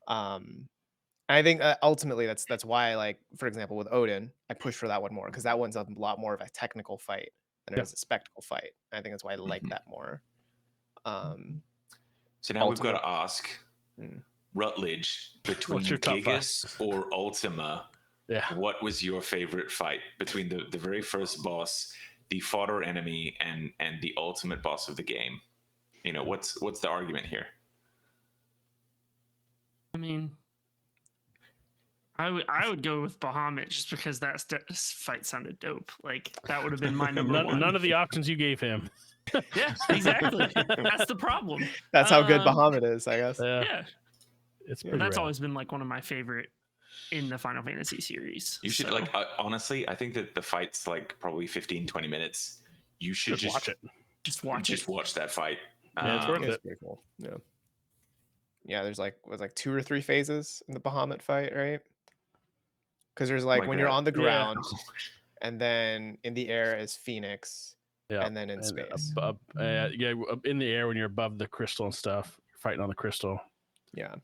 I think ultimately that's why I like, for example, with Odin, I push for that one more because that one's a lot more of a technical fight than it is a spectacle fight. I think that's why I like that more. So now we've got to ask Rutledge, between What's your top 5? Gigas or Ultima, what was your favorite fight between the very first boss, the fodder enemy, and the ultimate boss of the game? What's the argument here? I mean, I would go with Bahamut just because that fight sounded dope. Like that would have been my number one. None of the options you gave him. Yeah, exactly. That's the problem. That's how good Bahamut is, I guess. Yeah. It's pretty That's rad. always been like one of my favorite in the Final Fantasy series. You should honestly, I think that the fight's like probably 15-20 minutes. You should just watch it. Just watch that fight. Yeah, it's worth It's it. pretty cool. Yeah, there's like 2 or 3 phases in the Bahamut fight, right? Because there's like when you're on the ground, and then in the air is Phoenix, and then in space. In the air when you're above the crystal and stuff, you're fighting on the crystal. Yeah.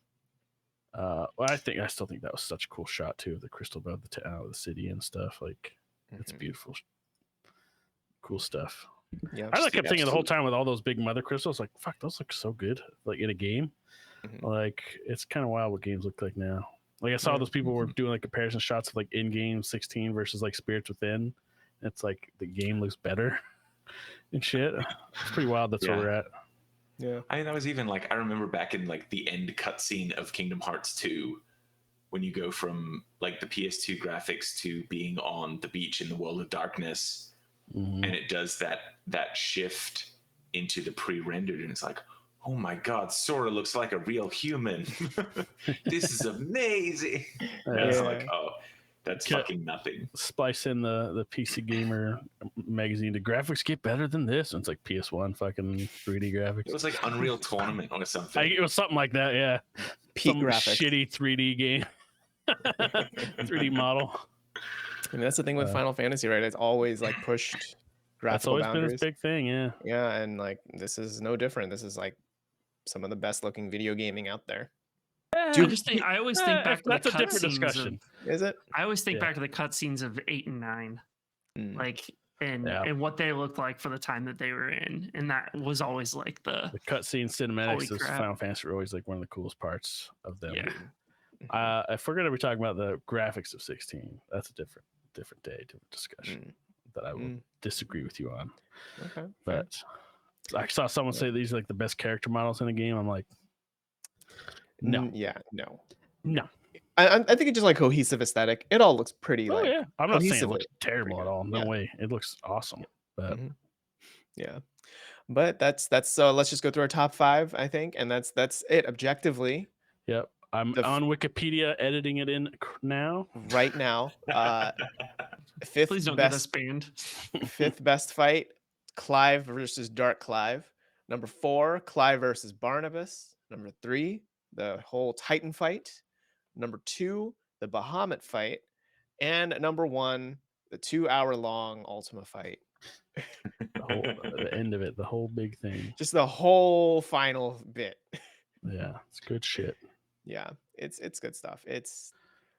Well, I still think that was such a cool shot too, of the crystal above the city and stuff. Like, it's beautiful, cool stuff. Yeah. I like kept thinking the whole absolute- time with all those big mother crystals, like, fuck, those look so good. Like in a game. Mhm. Like it's kind of wild what games look like now. Like I saw Yeah. those people were doing like comparison shots of like in-game 16 versus like Spirits Within. It's like the game looks better and shit. It's pretty wild. That's where we're at. Yeah. I mean, that was even like I remember back in like the end cutscene of Kingdom Hearts 2, when you go from like the PS2 graphics to being on the beach in the world of darkness, Mhm. and it does that shift into the pre-rendered, and it's like, oh my god, Sora looks like a real human. This is amazing. And I was Yeah. like, oh, that's Ca- fucking nothing. Splice in the PC Gamer magazine. The graphics get better than this. And it's like PS1 fucking 3D It graphics. was like Unreal Tournament or something. It was something like that. Yeah, Peak some graphics. shitty 3D game, 3D model. I mean, that's the thing with Final Fantasy, right? It's always like pushed That's graphical always been boundaries. his big thing. Yeah. Yeah, and like this is no different. This is like some of the best looking video gaming out there. I always think back to the That's a different cutscenes discussion. Is it? I always think Yeah. back to the cutscenes of 8 and 9, Mm. like and Yeah. and what they looked like for the time that they were in, and that was always like the The cutscene cinematics Holy of crap. Final Fantasy are always like one of the coolest parts of them. yeah. If we're gonna be talking about the graphics of 16, that's a different day, different discussion that I will Mm. disagree with you on. Okay. fair. But I saw someone say these are like the best character models in the game. I'm like, no. Yeah, no. no. I think it's just like cohesive aesthetic. It all looks pretty Oh like yeah, I'm not saying it cohesively looks terrible good. at all. No Yeah. way, it looks awesome. But Mhm. Yeah. But that's so let's just go through our top 5, I think, and that's it objectively yep, I'm The f- on Wikipedia editing it in now. right now. Fifth Please don't get us best banned. fifth best fight, Clive versus Dark Clive. Number 4, Clive versus Barnabas. Number 3, the whole Titan fight. Number 2, the Bahamut fight. And number 1, the 2-hour-long Ultima fight. The end of it, the whole big thing. Just the whole final bit. Yeah, it's good shit. Yeah, it's good stuff. It's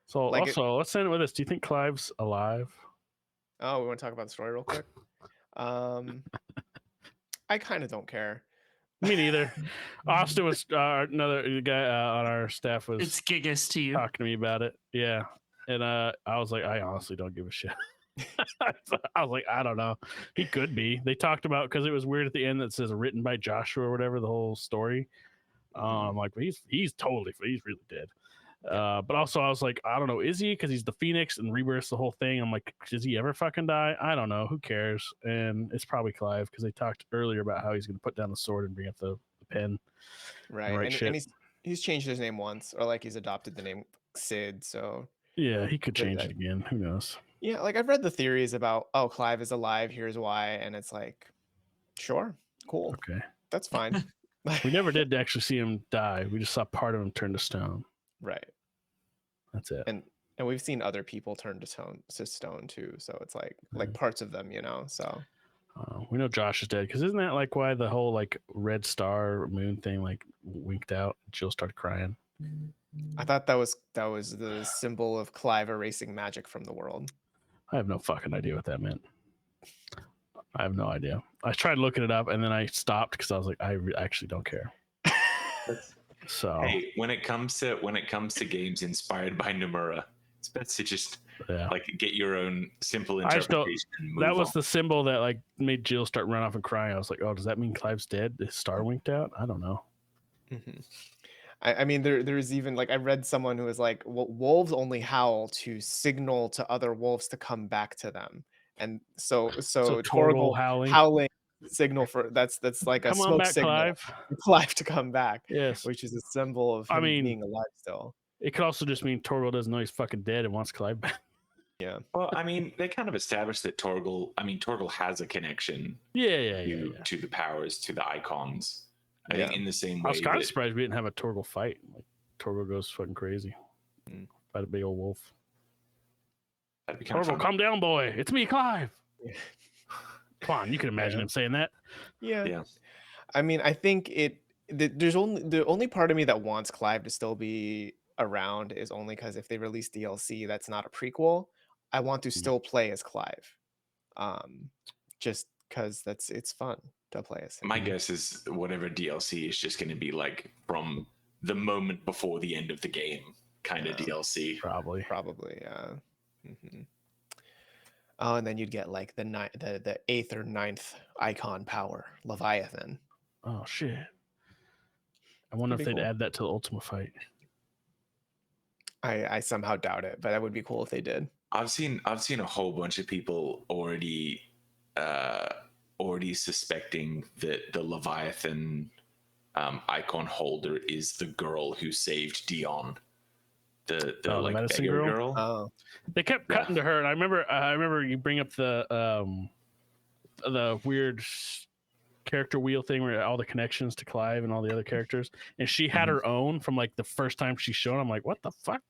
So Like also, let's end with this. Do you think Clive's alive? oh, we want to talk about the story real quick. I kind of don't care. Me neither. Austin was another guy on our staff was It's Gigas to you. talking to me about it. Yeah, and I was like, I honestly don't give a shit. I was like, I don't know. He could be. They talked about because it was weird at the end that says written by Joshua or whatever the whole story. I'm like, well, he's really dead. But also I was like, I don't know, is he? Because he's the Phoenix and Rebirth's the whole thing. I'm like, does he ever fucking die? I don't know. Who cares? And it's probably Clive because they talked earlier about how he's going to put down the sword and bring up the pen. Right. Right And, shit. and he's changed his name once, or like he's adopted the name Sid. So Yeah, he could But change it again. Who knows? yeah, like I've read the theories about Clive is alive, here's why, and it's like, sure, cool, Okay. that's fine. We never did actually see him die. We just saw part of him turn to stone. Right. That's it. And we've seen other people turn to stone too. So it's like Mhm. parts of them, So We know Josh is dead because isn't that like why the whole like red star moon thing like winked out? Jill started crying. I thought that was the symbol of Clive erasing magic from the world. I have no fucking idea what that meant. I have no idea. I tried looking it up and then I stopped because I was like, I actually don't care. So Hey, when it comes to games inspired by Nomura, it's best to just yeah, like get your own simple I just don't- interpretation. And move that was on. the symbol that like made Jill start running off and crying. I was like, oh, does that mean Clive's dead? The star winked out? I don't know. Mhm. I mean, there's even like I read someone who was like, well, wolves only howl to signal to other wolves to come back to them, and so Torgal Torgal howling. howling signal for that's like a Come on smoke back, signal Clive. for Clive to come back, Yes. which is a symbol of I him mean- being alive still. It could also just mean Torgal doesn't know he's fucking dead and wants Clive back. Yeah, Well, I mean, they kind of established that Torgal has a connection Yeah. to the powers, to the icons. I Yeah. think in the same I way was kind of that surprised we didn't have a Torgal fight. Like Torgal goes fucking crazy. Mm. Fight a big old wolf. that'd be kind of Torgal, fun. calm down, boy. It's me, Clive. Come on, you can imagine Yeah. him saying that. yeah. Yeah. I mean, I think there's only the only part of me that wants Clive to still be around is only because if they release DLC that's not a prequel, I want to still play as Clive. Just because it's fun to play as him. My guess is whatever DLC is just going to be like from the moment before the end of the game kind of DLC. Probably. Yeah. Mm-hmm. Oh, and then you'd get like the 8th or 9th icon power, Leviathan. Oh shit! I wonder if they'd add that to the Ultima fight. I somehow doubt it, but that would be cool if they did. I've seen a whole bunch of people already suspecting that the Leviathan icon holder is the girl who saved Dion, the like medicine beggar girl? Oh, They kept cutting to her, and I remember you bring up the weird character wheel thing where all the connections to Clive and all the other characters, and she had her own from like the first time she's shown. I'm like, what the fuck?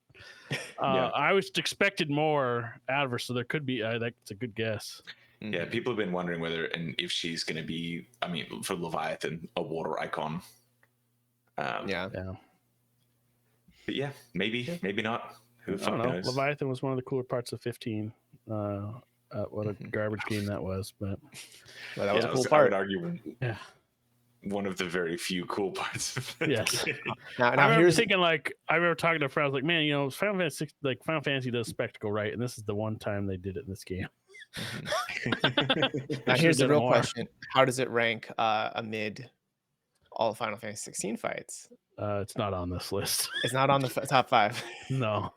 I was expected more out of her, so there could be. That's a good guess. Yeah, people have been wondering whether and if she's going to be. I mean, for Leviathan, a water icon. Yeah. But yeah, maybe not. Who the fuck know. knows? Leviathan was one of the cooler parts of 15. What a garbage game that was, but well, that was a cool I part. would argue. Yeah. One of the very few cool parts of that. Yes. game. Now I remember thinking, like, I remember talking to a friend. I was like, man, Final Fantasy does spectacle right, and this is the one time they did it in this game. Now here's the real question: how does it rank amid all Final Fantasy 16 fights? It's not on this list. It's not on the top 5. No.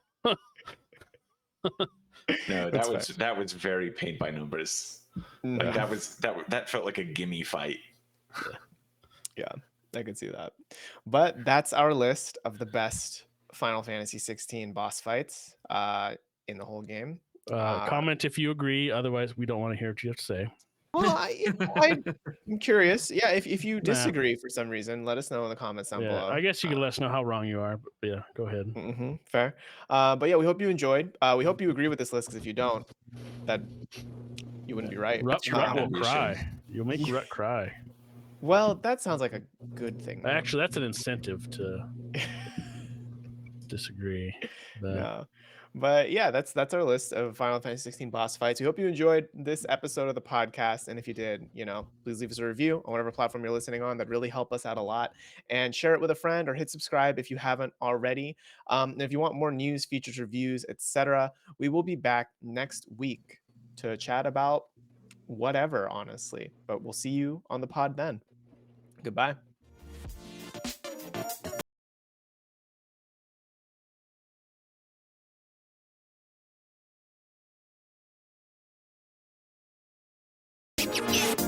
No, that was very paint by numbers. No. Like that felt like a gimme fight. Yeah, I could see that. But that's our list of the best Final Fantasy 16 boss fights in the whole game. Comment if you agree. Otherwise, we don't want to hear what you have to say. Well, I'm curious. Yeah, if you disagree for some reason, let us know in the comments down below. I guess you can let us know how wrong you are. But yeah, go ahead. Fair. But yeah, we hope you enjoyed. We hope you agree with this list, because if you don't, that you wouldn't be right. Rut will cry. You'll make Rut cry. Well, that sounds like a good thing, though. Actually, that's an incentive to disagree. No. But yeah, that's our list of Final Fantasy 16 boss fights. We hope you enjoyed this episode of the podcast. And if you did, please leave us a review on whatever platform you're listening on. That'd really help us out a lot. And share it with a friend, or hit subscribe if you haven't already. And if you want more news, features, reviews, etc., we will be back next week to chat about whatever, honestly. But we'll see you on the pod then. Goodbye. Yeah.